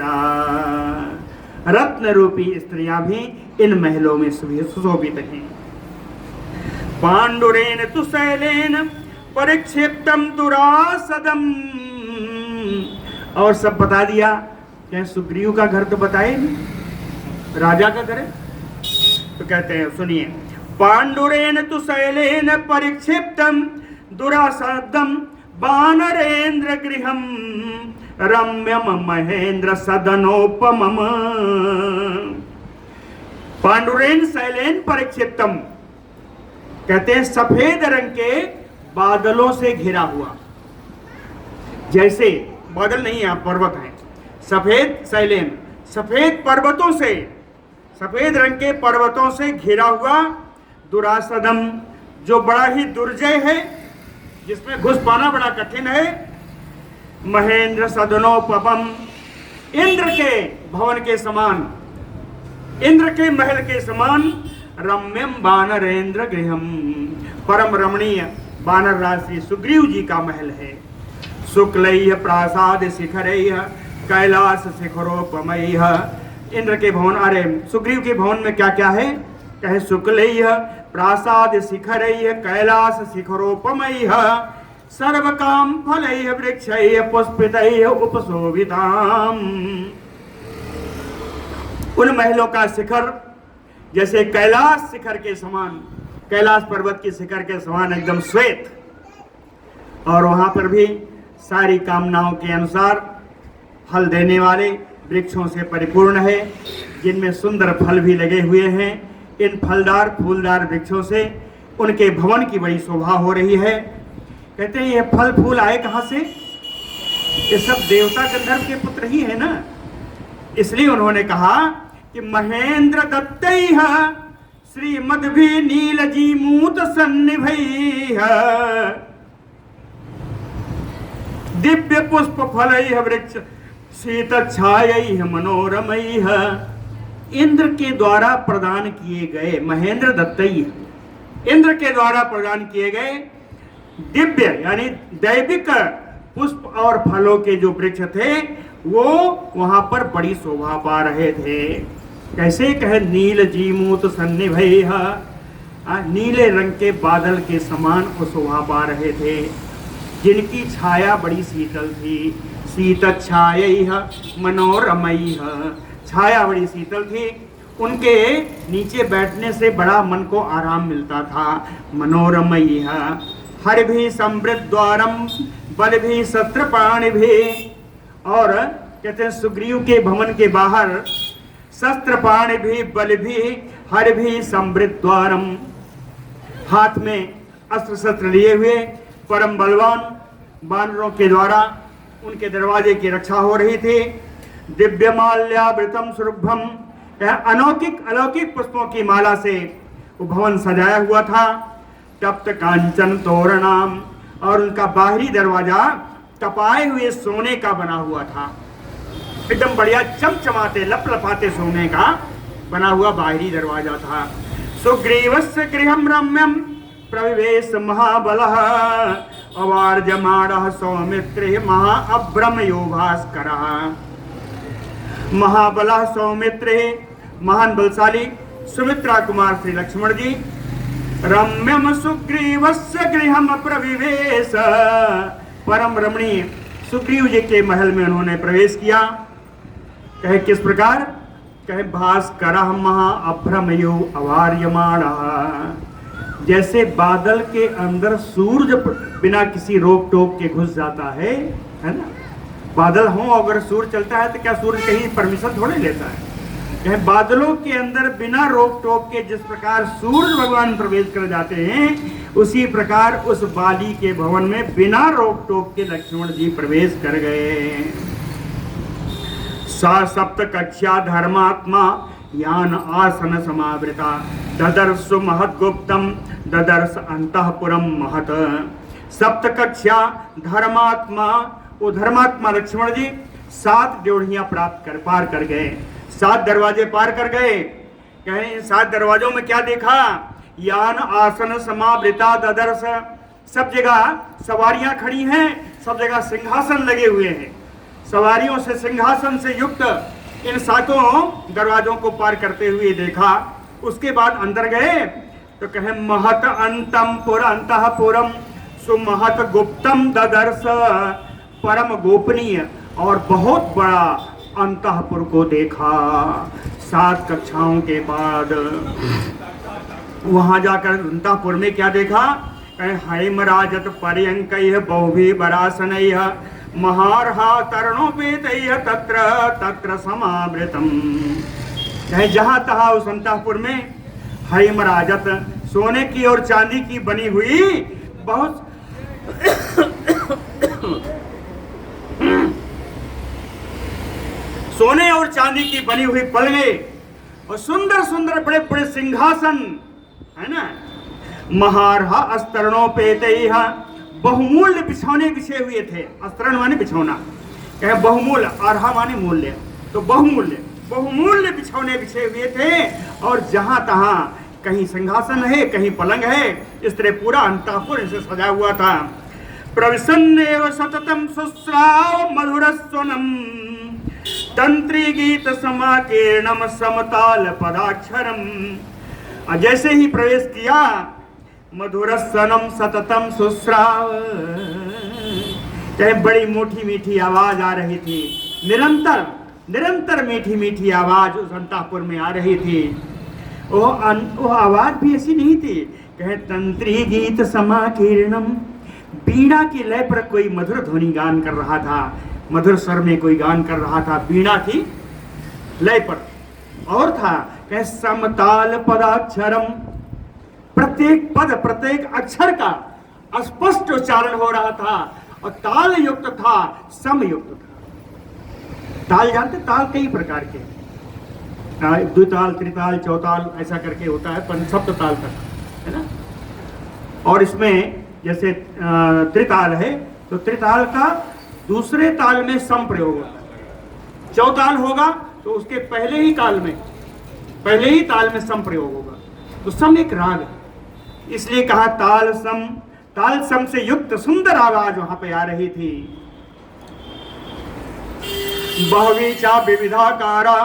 Speaker 1: रत्न रूपी स्त्रियां भी इन महलों में सुशोभित हैं। पांडुरेण तु शैलेन परिक्षिप्तम दुरासदम। और सब बता दिया। क्या सुग्रीव का घर तो बताए नहीं, राजा का घर है। तो कहते हैं सुनिए, पांडुरेण तु शैलेन परिक्षिप्तम दुरासदम वानरेन्द्र गृहम रम्यम महेंद्र सदनोपमम। पांडुरेण शैलेन परिक्षिप्तम, कहते हैं सफेद रंग के बादलों से घिरा हुआ। जैसे बादल नहीं है, पर्वत है, सफेद शैलेन, सफेद पर्वतों से, सफेद रंग के पर्वतों से घिरा हुआ दुरासदम, जो बड़ा ही दुर्जय है, जिसमें घुस पाना बड़ा कठिन है। महेंद्र सदनोपम, इंद्र के भवन के समान, इंद्र के महल के समान। रम्यम वानरेन्द्र गृहम, परम रमणीय वानर राज श्री सुग्रीव जी का महल है। शुक्लैः प्रासाद शिखरैः कैलाश शिखरोपमैः। इंद्र के भवन, अरे सुग्रीव के भवन में क्या क्या है? कहे शुक्लैः प्रासाद शिखरैः कैलाश शिखरोपमैः सर्व काम फलैः वृक्षैः पुष्पितैः उपशोभिताम्। उन महलों का शिखर जैसे कैलाश शिखर के समान, कैलाश पर्वत के शिखर के समान एकदम श्वेत, और वहां पर भी सारी कामनाओं के अनुसार फल देने वाले वृक्षों से परिपूर्ण है, जिनमें सुंदर फल भी लगे हुए हैं। इन फलदार फूलदार वृक्षों से उनके भवन की बड़ी शोभा हो रही है। कहते हैं ये फल फूल आए कहाँ से? ये सब देवता गंधर्व के पुत्र ही है ना। इसलिए उन्होंने कहा कि महेंद्र दत्तैः श्रीमद्भिः नीलजीमूत सन्निभैः दिव्य पुष्प फलैः वृक्ष शीतच्छायै मनोरमैः, इंद्र के द्वारा प्रदान किए गए, महेंद्र दत्तई, इंद्र के द्वारा प्रदान किए गए दिव्य यानी दैविक पुष्प और फलों के जो वृक्ष थे वो वहां पर बड़ी शोभा पा रहे थे। कैसे कहे, नील जीमूत सन्निभैः, नीले रंग के बादल के समान वो शोभा पा रहे थे, जिनकी छाया बड़ी शीतल थी। शीतच्छायैः मनोरमैः, छाया बड़ी शीतल थी, उनके नीचे बैठने से बड़ा मन को आराम मिलता था। मनोरमैः हरिभिः समृद्द्वारम बलभिः शस्त्रपाणिभिः, और कहते हैं सुग्रीव के भवन के बाहर शस्त्रपाणिभिः बलभिः हरिभिः समृद्द्वारम, हाथ में अस्त्र शस्त्र लिए हुए परम बलवान वानरों के द्वारा उनके दरवाजे की रक्षा हो रही थी। दिव्य माल्यावृतम सुरभम, अलौकिक अलौकिक पुष्पों की माला से वो भवन सजाया हुआ था। तप्त कांचन तोरणाम, और उनका बाहरी दरवाजा तपाए हुए सोने का बना हुआ था, एकदम बढ़िया चमचमाते लपलपाते सोने का बना हुआ बाहरी दरवाजा था। सुग्रीवस्य गृहं रम्यम प्रविवेश महाबलः, अवार्जमाणः सौमित्रिः महाअभ्रमयो भास्करः। महाबलः सौमित्रिः, महान बलशाली सुमित्रा कुमार श्री लक्ष्मण जी, रम्यम सुग्रीवस्य गृहम प्रविवेश, परम रमणीय सुग्रीव जी के महल में उन्होंने प्रवेश किया। कहे किस प्रकार, कहे भास्करः महाअभ्रमयो अवार्यमाणः, जैसे बादल के अंदर सूरज बिना किसी रोक टोक के घुस जाता है ना। बादल हो अगर सूरज चलता है तो क्या सूरज कहीं परमिशन थोड़े लेता है। कहे बादलों के अंदर बिना रोक टोक के जिस प्रकार सूरज भगवान प्रवेश कर जाते हैं, उसी प्रकार उस बाली के भवन में बिना रोक टोक के लक्ष्मण जी प्रवेश कर गए। सा सप्त कक्षा धर्मात्मा यान आसन समावृता, ददर्श महत गुप्तम ददर्श अंतःपुरम महत। सप्त कक्षा धर्मात्मा, वो धर्मात्मा लक्ष्मण जी 7 ड्योढ़ियां पार कर गए, 7 दरवाजे पार कर गए। कहें 7 दरवाजों में क्या देखा, यान आसन समावृता ददर्श, सब जगह सवारियां खड़ी हैं, सब जगह सिंहासन लगे हुए हैं। सवारियों से सिंहासन से युक्त इन 7 दरवाजों को पार करते हुए देखा। उसके बाद अंदर गए तो कहे महत अंतम पुर अंतःपुरम सुमहत गुप्तम ददर्श, परम गोपनीय और बहुत बड़ा अंतःपुर को देखा। 7 कक्षाओं के बाद वहां जाकर अंतःपुर में क्या देखा, हैमराजत पर्यंकैः बहुभिः वरासनैः महार्हा तरणोपेतैः तत्र तत्र समावृतम। जहां तहां उस अंतःपुर में हैमराजत, सोने की और चांदी की बनी हुई बहुत सोने और चांदी की बनी हुई पलंगे और सुंदर सुंदर बड़े बड़े सिंहासन है ना। महारहा अस्तरणोपेतैः, बहुमूल्य बिछौने बिछे हुए थे। अस्तरण माने बिछौना, कहे बहुमूल्य, अर्हा माने मूल्य, तो बहुमूल्य बहुमूल्य बिछौने बिछे हुए थे। और जहां तहां कहीं सिंहासन है, कहीं पलंग है, इस तरह पूरा अंतःपुर इसे सजा हुआ था। प्रविशन्नेव सततम सुश्राव मधुरस्वनम तंत्री गीत समाकीर्णम समताल पदाक्षरम। जैसे ही प्रवेश किया, मधुरस्वनम सततम सुश्राव, चाहे बड़ी मीठी मीठी आवाज आ रही थी, निरंतर निरंतर मीठी मीठी आवाज उस अंतःपुर में आ रही थी। वो आवाज भी ऐसी नहीं थी, कहे तंत्री गीत समाकीर्णम, बीड़ा की लय पर कोई मधुर ध्वनि गान कर रहा था, मधुर स्वर में कोई गान कर रहा था बीड़ा की लय पर। और था कहे समताल पदाक्षरम, प्रत्येक पद प्रत्येक अक्षर का स्पष्ट उच्चारण हो रहा था और ताल युक्त था, समयुक्त था। ताल जानते, ताल कई प्रकार के, द्विताल त्रिताल चौताल ऐसा करके होता है, पंचसप्त ताल तक है ना। और इसमें जैसे त्रिताल है तो त्रिताल का दूसरे ताल में सम प्रयोग होता है, चौताल होगा तो उसके पहले ही ताल में सम प्रयोग होगा। तो सम एक राग है, इसलिए कहा ताल सम से युक्त सुंदर आवाज वहां पे आ रही थी। बहवी चा विविधाकारा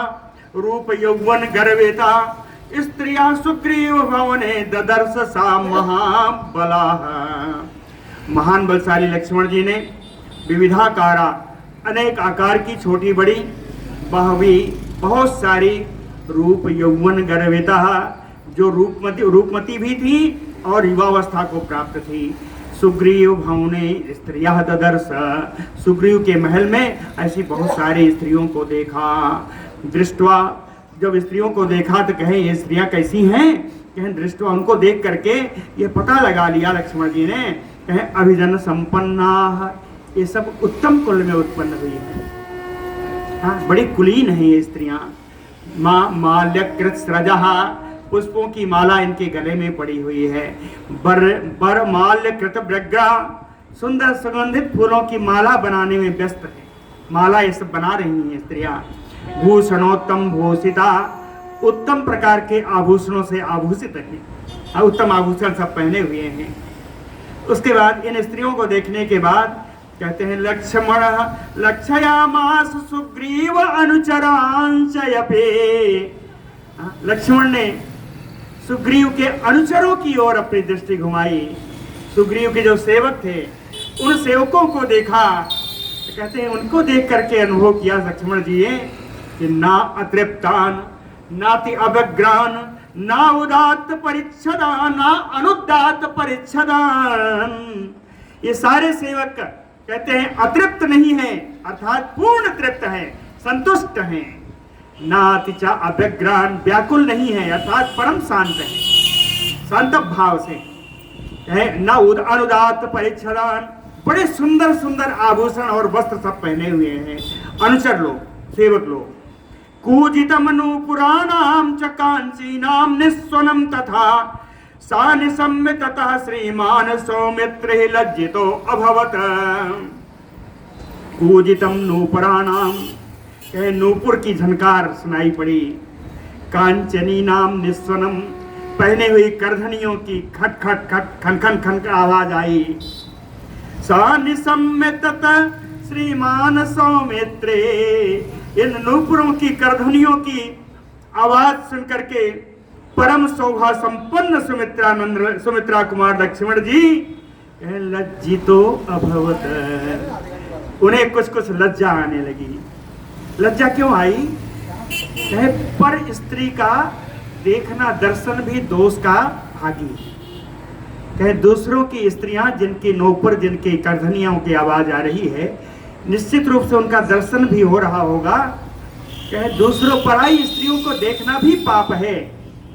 Speaker 1: रूप यौवन गर्वेता स्त्रिया सुग्रीव भवने ददर्श सा महाबला। महान बलशाली लक्ष्मण जी ने विविधाकारा अनेक आकार की छोटी बड़ी, बहवी बहुत सारी, रूप यौवन गर्विता जो रूपमती भी थी और युवावस्था को प्राप्त थी। सुग्रीव भवने स्त्रिया ददर्श, सुग्रीव के महल में ऐसी बहुत सारी स्त्रियों को देखा। दृष्टवा, जब स्त्रियों को देखा तो कहे ये स्त्रियां कैसी हैं? कहें दृष्टवा, उनको देख करके ये पता लगा लिया लक्ष्मण जी ने, कहें अभिजन संपन्ना, ये सब उत्तम कुल में उत्पन्न हुई है। हाँ, बड़ी कुलीन है ये स्त्रियां। माल्यकृत स्रजहा, पुष्पों की माला इनके गले में पड़ी हुई है। बर माल्यकृत व्रग्रा, सुंदर सुगंधित फूलों की माला बनाने में व्यस्त है। माला ये सब बना रही हैं स्त्रियां। भूषणोत्तम भूषिता, उत्तम प्रकार के आभूषणों से आभूषित है, उत्तम आभूषण सब पहने हुए हैं। उसके बाद इन स्त्रियों को देखने के बाद कहते हैं लक्ष्मण लक्षयामास सुग्रीव अनुचरांचयपे। लक्ष्मण ने सुग्रीव के अनुचरों की ओर अपनी दृष्टि घुमाई। सुग्रीव के जो सेवक थे उन सेवकों को देखा, तो कहते हैं उनको देख करके अनुभव किया लक्ष्मण जी ने कि ना अतृप्तान नाति अभग्रान ना उदात्त परिच्छदान ना अनुदात्त परिच्छदान। ये सारे सेवक कहते हैं अतृप्त नहीं है, अर्थात पूर्ण तृप्त है, संतुष्ट हैं। नातिचा अभ्यग्रान, व्याकुल नहीं है, अर्थात परम शांत है, शांत भाव से है। न अनुदात परिच्छदान, बड़े सुंदर सुंदर आभूषण और वस्त्र सब पहने हुए हैं अनुचर लोग, सेवक लोग। कूजितम नूपुराणाम च कांचीनाम निस्वनम तथा सानिसम्य ततः श्रीमान सौमित्र लज्जितो अभवत। कूजितम नूपुराणाम, कहे नूपुर की झनकार सुनाई पड़ी। कांचनी नाम निस्वनम, पहने हुई करधनियों की खट खट खट खन खन खन का आवाज आई। सानिसम्य ततः श्रीमान सौमित्रे, इन नूपुरों की करधनियों की आवाज सुनकर के परम शोभा संपन्न सुमित्रा कुमार लक्ष्मण जी लज्जितो अभवत, उन्हें कुछ कुछ लज्जा आने लगी। लज्जा क्यों आई? कहे पर स्त्री का देखना दर्शन भी दोष का भागी। कहे दूसरों की स्त्रियां जिनके नौपर जिनके करधनियों की आवाज आ रही है, निश्चित रूप से उनका दर्शन भी हो रहा होगा। कहे दूसरों पराई स्त्रियों को देखना भी पाप है,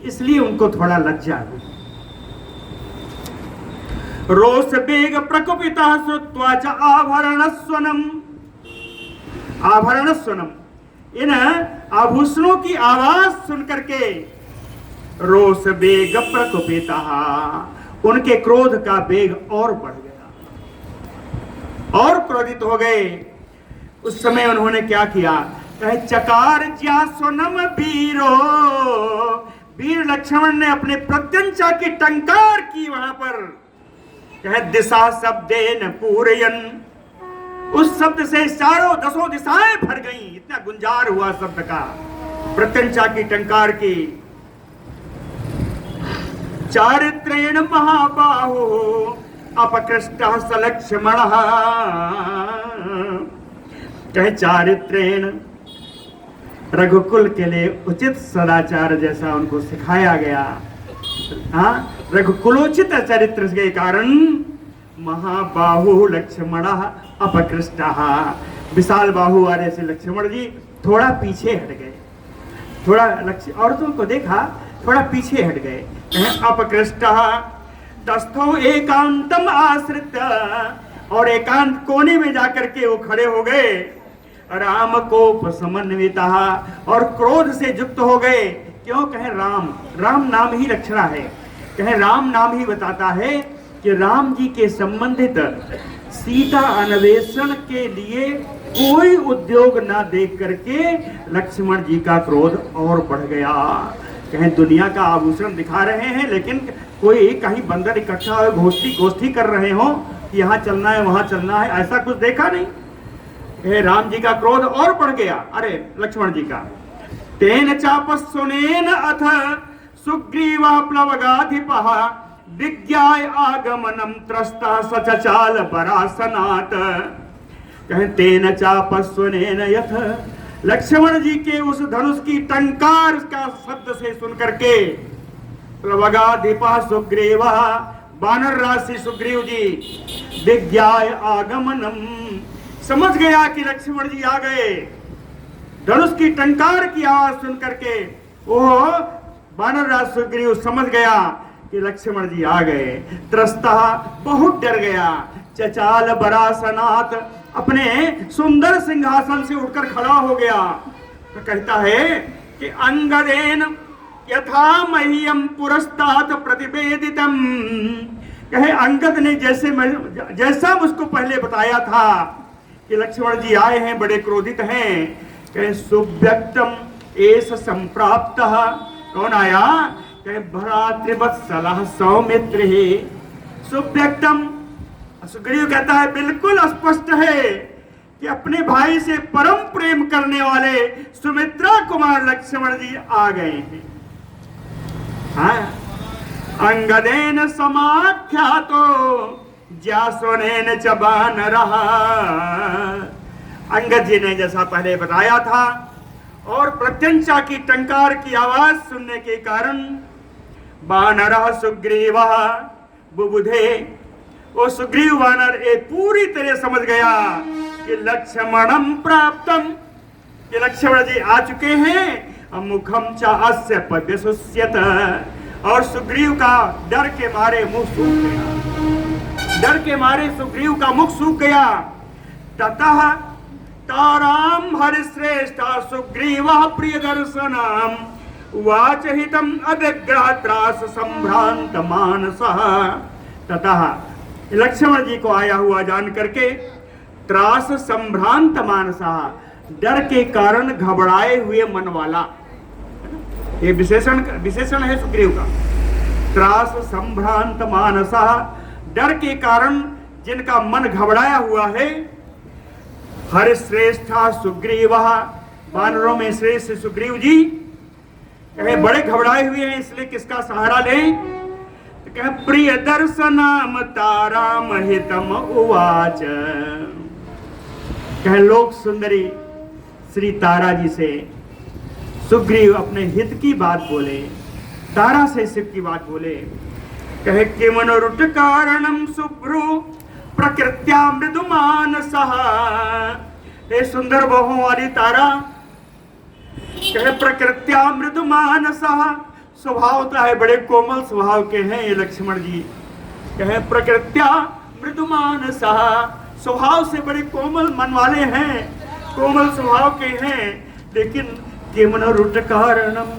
Speaker 1: इसलिए उनको थोड़ा लज्जा हुई। रोष बेग प्रकुपिता श्रुत्वा च आभरणस्वनम, आभरणस्वनम, इन आभूषणों की आवाज सुनकर के रोष बेग प्रकुपिता, उनके क्रोध का बेग और बढ़ गया और क्रोधित हो गए। उस समय उन्होंने क्या किया? कहे चकार ज्या सोनम वीरो, वीर लक्ष्मण ने अपने प्रत्यंचा की टंकार की वहां पर। कहे दिशा शब्देन पूरयन, उस शब्द से चारों दसों दिशाएं भर गईं, इतना गुंजार हुआ शब्द का। प्रत्यंचा की टंकार की। चारित्रेण महाबाहो अपकृष्ट सलक्ष्मण, कहे चारित्रेण, रघुकुल के लिए उचित सदाचार जैसा उनको सिखाया गया। हाँ, रघुकुलोचित चरित्र के कारण महाबाहु लक्ष्मण अपकृष्ट, विशाल बाहु वाले से लक्ष्मण जी थोड़ा पीछे हट गए। थोड़ा औरतों को देखा, थोड़ा पीछे हट गए। अपकृष्ट तस्थो एकांतम आश्रित, और एकांत कोने में जाकर के वो खड़े हो गए। राम कोप समन्विता, और क्रोध से युक्त हो गए। क्यों? कहे राम, राम नाम ही लक्षणा है। कहे राम नाम ही बताता है कि राम जी के संबंधित सीता अन्वेषण के लिए कोई उद्योग ना देख करके लक्ष्मण जी का क्रोध और बढ़ गया। कहीं दुनिया का आभूषण दिखा रहे हैं, लेकिन कोई कहीं बंदर इकट्ठा हो गोष्ठी कर रहे हो, यहाँ चलना है वहां चलना है, ऐसा कुछ देखा नहीं। राम जी का क्रोध और बढ़ गया, अरे लक्ष्मण जी का। तेन चापस्सुनेन अथ सुग्रीव प्लवगाधिपः विज्ञाय आगमनम त्रस्ता सचचाल परासनात्। कहें तेन चापस्सुनेन यथ, लक्ष्मण जी के उस धनुष की टंकार का शब्द से सुनकर के प्लवगाधिपः सुग्रीव, बानर राशि सुग्रीव जी, विज्ञाय आगमनम, समझ गया कि लक्ष्मण जी आ गए। धनुष की टंकार की आवाज सुनकर के वो बानर राज सुग्रीव समझ गया कि लक्ष्मण जी आ गए। त्रस्ता, बहुत डर गया। चचाल बरासनात, अपने सुंदर सिंहासन से उठकर खड़ा हो गया। तो कहता है कि अंगदेन यथा मह्यम पुरस्तात प्रतिवेदितम, कहे अंगद ने जैसा मुझको पहले बताया था कि लक्ष्मण जी आए हैं, बड़े क्रोधित हैं। कहे सुव्यक्तम एस संप्राप्तः, कौन आया? कहे भ्रातृवत्सलः सौमित्र ही। सुव्यक्तम, सुग्रीव कहता है बिल्कुल स्पष्ट है कि अपने भाई से परम प्रेम करने वाले सुमित्रा कुमार लक्ष्मण जी आ गए हैं। हाँ, अंगदेन समाख्यातो जासुनेन च बानरः, अंगद जी ने जैसा पहले बताया था, और प्रत्यंचा की टंकार की आवाज सुनने के कारण बानरः सुग्रीवः बुबुधे, वो सुग्रीव वानर पूरी तरह समझ गया कि लक्ष्मणम प्राप्तम, कि लक्ष्मण जी आ चुके हैं। मुखम च अस्य पद्यसुष्यत, और सुग्रीव का डर के मारे मुख सूख गया, डर के मारे सुग्रीव का मुख सूख गया। ततः ताराम हरिश्रेष्ठा सुग्रीवः प्रिय दर्शनम उवाच हितम अभिग्रह त्रास संभ्रांत मानसः। ततः लक्ष्मण जी को आया हुआ जान करके त्रास संभ्रांत मानसा, डर के कारण घबराए हुए मन वाला, ये विशेषण है सुग्रीव का। त्रास संभ्रांत मानसा, डर के कारण जिनका मन घबराया हुआ है। हरिश्रेष्ठा सुग्रीव, वानरों में श्रेष्ठ सुग्रीव जी बड़े घबराए हुए हैं, इसलिए किसका सहारा लें? कह प्रिय दर्शनम ताराम हितम उवाच, कह लोक सुंदरी श्री तारा जी से सुग्रीव अपने हित की बात बोले, तारा से शिव की बात बोले। कहे किमनुरुट कारणम शुभ्रु प्रकृत्या मृदुमानसः, हे सुंदर बाहों वाली तारा, कहे प्रकृत्या मृदुमानसः, स्वभावता है बड़े कोमल स्वभाव के हैं ये लक्ष्मण जी। कहे प्रकृत्या मृदुमानसः, स्वभाव से बड़े कोमल मन वाले हैं, कोमल स्वभाव के हैं। लेकिन किमनुरुट कारणम,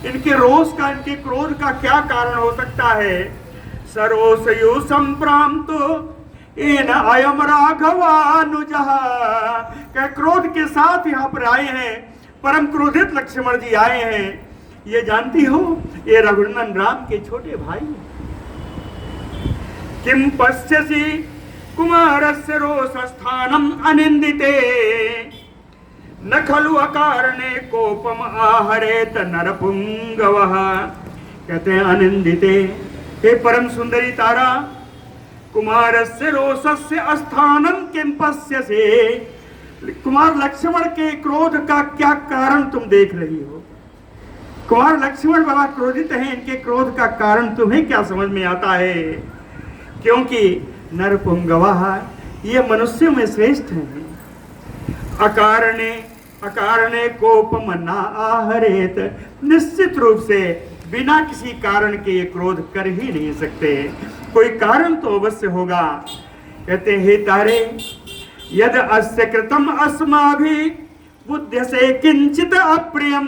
Speaker 1: इनके रोष का, इनके क्रोध का क्या कारण हो सकता है? सरोसयो संप्रांतो एन अयम राघवानुजः, क्या क्रोध के साथ यहाँ पर आए हैं, परम क्रोधित लक्ष्मण जी आए हैं। ये जानती हो ये रघुनंदन राम के छोटे भाई। किम पश्यसि कुमारस्य रोषस्थानम अनिंदिते, न खलु अकारणे कोपम आहरेत नरपुंगवः। कहते हैं अनिंदिते, हे परम सुंदरी तारा, कुमारस्य रोषस्य स्थानम किम पश्यसि, कुमार लक्ष्मण के क्रोध का क्या कारण तुम देख रही हो? कुमार लक्ष्मण बड़ा क्रोधित हैं, इनके क्रोध का कारण तुम्हें क्या समझ में आता है? क्योंकि नरपुंगवः, ये मनुष्यों में श्रेष्ठ हैं। अकारणे कोपम न आहरेत, निश्चित रूप से बिना किसी कारण के ये क्रोध कर ही नहीं सकते, कोई कारण तो अवश्य होगा। कहते हे तारे, यद अस्य कृतम अस्माभि बुद्ध से किंचित अप्रियम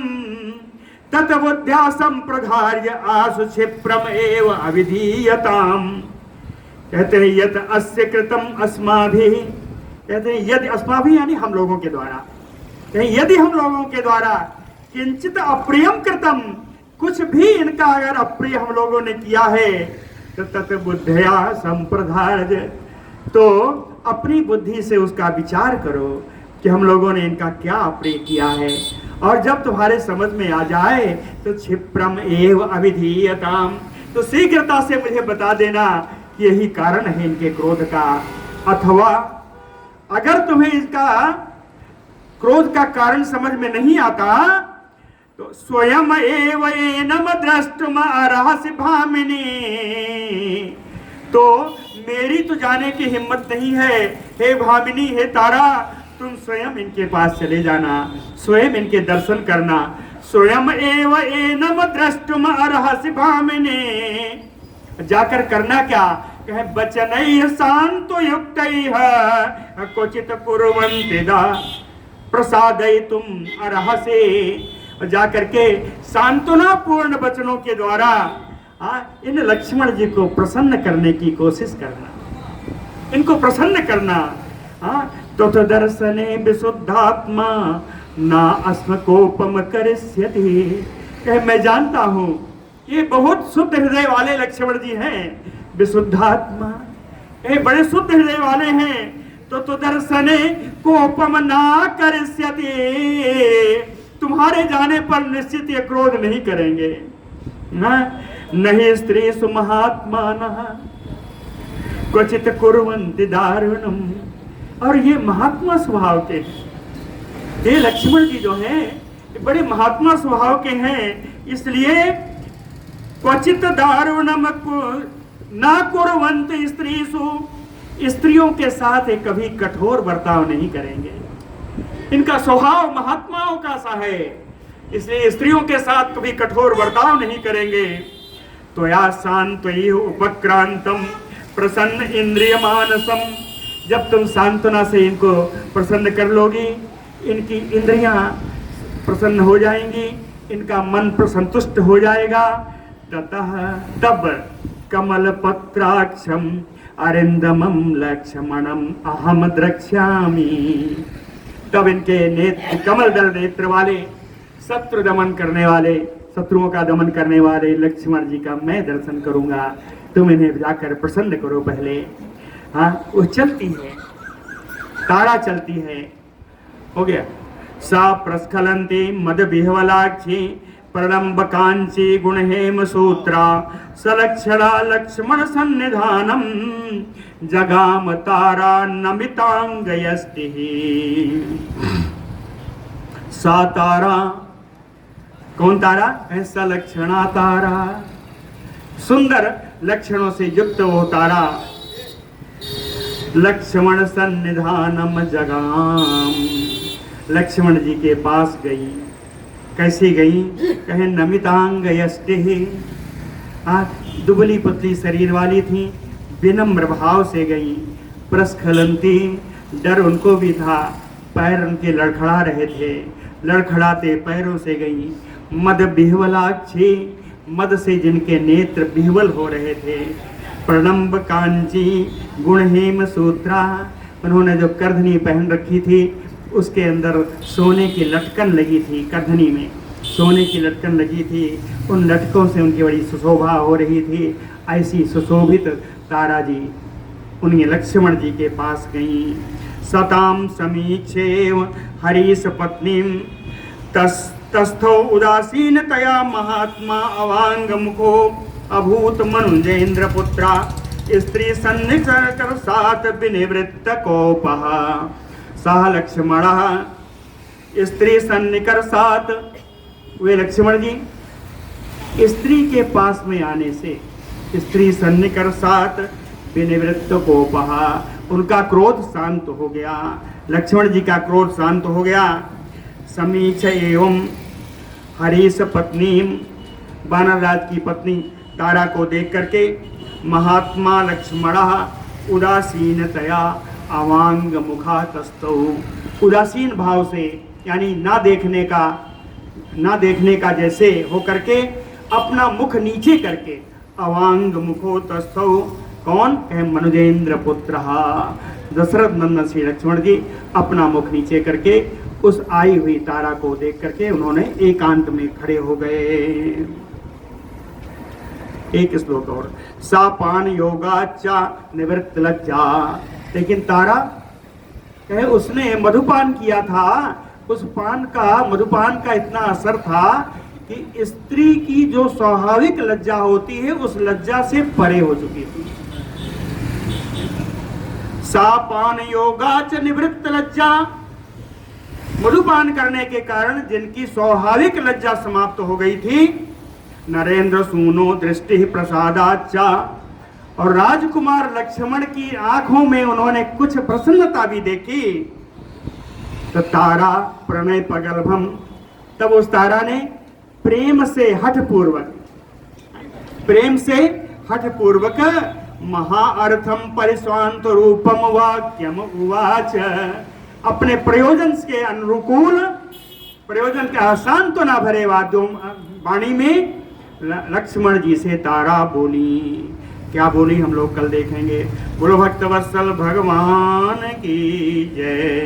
Speaker 1: तत बुद्ध्या संप्रधार्य आसु क्षिप्रम एव अविधीयताम। कहते हैं यत अस्य कृतम अस्माभिः, कहते हैं यदि अस्माभिः यानी हम लोगों के द्वारा, यदि हम लोगों के द्वारा किंचित अप्रियम कृतम, कुछ भी इनका अगर अप्रिय हम लोगों ने किया है, तो तत् बुद्धया संप्रधारज, तो अपनी बुद्धि से उसका विचार करो कि हम लोगों ने इनका क्या अप्रिय किया है, और जब तुम्हारे समझ में आ जाए तो क्षिप्रम एव अविधीयताम, तो शीघ्रता से मुझे बता देना कि यही कारण है इनके क्रोध का। अथवा अगर तुम्हें इसका क्रोध का कारण समझ में नहीं आता तो स्वयं एव एनम द्रष्टुम अर्हसि भामिनी, तो मेरी तो जाने की हिम्मत नहीं है, हे भामिनी, हे तारा, तुम स्वयं इनके पास चले जाना, स्वयं इनके दर्शन करना। स्वयं एव एनम द्रष्टुम अर्हसि भामिनी, जाकर करना क्या, कहे वचनैः शान्तयुक्तैः क्वचित् कुर्वन्ति दा प्रसादयितुम् अर्हसि, जाकर के सांत्वना पूर्ण वचनों के द्वारा इन लक्ष्मण जी को प्रसन्न करने की कोशिश करना, इनको प्रसन्न करना। तो दर्शने विशुद्धात्मा ना अस्मकोपम करिष्यति, कहे मैं जानता हूं ये बहुत शुद्ध हृदय वाले लक्ष्मण जी हैं, विशुद्धात्मा, ये बड़े शुद्ध हृदय वाले हैं, तो दर्शने कोपम ना करिष्यति, तुम्हारे जाने पर निश्चित ये क्रोध नहीं करेंगे। नहीं स्त्री सुमहात्मानः क्वचित कुर्वन्ति दारुणम, और ये महात्मा स्वभाव के हैं, ये लक्ष्मण जी जो हैं ये बड़े महात्मा स्वभाव के हैं, इसलिए क्वचित दारुणम ना कुर्वन्ति स्त्रीषु, स्त्रियों के साथ ये कभी कठोर बर्ताव नहीं करेंगे, इनका स्वभाव महात्माओं का सा है, इसलिए स्त्रियों के साथ कभी कठोर बर्ताव नहीं करेंगे। तो या शांत्वैः उपक्रांतम प्रसन्न इंद्रिय मानसम, जब तुम सांत्वना से इनको प्रसन्न कर लोगी, इनकी इंद्रियां प्रसन्न हो जाएंगी, इनका मन संतुष्ट हो जाएगा, ततः तब कमल पत्राक्षम अरिंदमम लक्ष्मणम अहम द्रक्ष्यामि, तब इनके नेत्र कमल दल नेत्र वाले, शत्रु दमन करने वाले, शत्रुओं का दमन करने वाले लक्ष्मण जी का मैं दर्शन करूंगा, तुम इन्हें जाकर प्रसन्न करो पहले। वो चलती है, तारा चलती है, हो गया। सा प्रस्खलंती मद विह्वलाक्षी प्रलंब कांची गुणहेम सूत्रा सलक्षणा लक्ष्मण सन्निधानम जगाम तारा नमितांगयस्ति, सा तारा, कौन तारा, ऐसा लक्षणा तारा, सुंदर लक्षणों से युक्त वो तारा, लक्ष्मण सन्निधानम जगाम, लक्ष्मण जी के पास गई। कैसी गई, कहे नमितांग यष्टि, दुबली पतली शरीर वाली थी, विनम्र भाव से गई। प्रस्खलंती, डर उनको भी था, पैर उनके लड़खड़ा रहे थे, लड़खड़ाते पैरों से गई। मद बिह्वलाक्षी, मद से जिनके नेत्र बिह्वल हो रहे थे। प्रणम्ब कांची गुणहेम सूत्रा, उन्होंने जो करधनी पहन रखी थी उसके अंदर सोने की लटकन लगी थी, करधनी में सोने की लटकन लगी थी, उन लटकों से उनकी बड़ी सुशोभा हो रही थी। ऐसी सुशोभित तारा जी उन्हें लक्ष्मण जी के पास गईं। सताम समीक्षेव हरीश पत्नीम तस्थो उदासीनतया महात्मा अवांग मुखो अभूत मनुजेन्द्र पुत्रा स्त्री सन्निकर सात विनिवृत्त कोपः सह लक्ष्मण स्त्री सन्निकर सात। वे लक्ष्मण जी स्त्री के पास में आने से, स्त्री सन्निकर सात विनिवृत्त कोपः, उनका क्रोध शांत हो गया, लक्ष्मण जी का क्रोध शांत हो गया। समीक्ष एवं हरीश पत्नी, वानर राज की पत्नी तारा को देख करके महात्मा लक्ष्मण उदासीनतया अवांग मुखातस्थौ, उदासीन भाव से यानी ना देखने का जैसे हो करके अपना मुख नीचे करके अवांग मुखोतस्थौ कौन? कहे मनुजेंद्र पुत्र। दशरथ नंदन श्री लक्ष्मण जी अपना मुख नीचे करके उस आई हुई तारा को देख करके उन्होंने एकांत में खड़े हो गए। एक श्लोक और, सा पान योगाचा निवृत्त लज्जा। लेकिन तारा कहे उसने मधुपान किया था, उस मधुपान का इतना असर था कि स्त्री की जो स्वाभाविक लज्जा होती है उस लज्जा से परे हो चुकी थी। सापान योगाच निवृत्त लज्जा, मधुपान करने के कारण जिनकी स्वाभाविक लज्जा समाप्त हो गई थी। नरेंद्र सूनो दृष्टि प्रसादाचा, और राजकुमार लक्ष्मण की आंखों में उन्होंने कुछ प्रसन्नता भी देखी। तो तारा प्रणय पगलभम, तब उस तारा ने प्रेम से हठपूर्वक महाअर्थम परिस्वांत रूपम वाक्यम उवाच, अपने प्रयोजन के अनुकूल, प्रयोजन के आसान तो ना भरे वाणी में लक्ष्मण जी से तारा बोली। क्या बोली हम लोग कल देखेंगे। बोलो भक्तवत्सल भगवान की जय।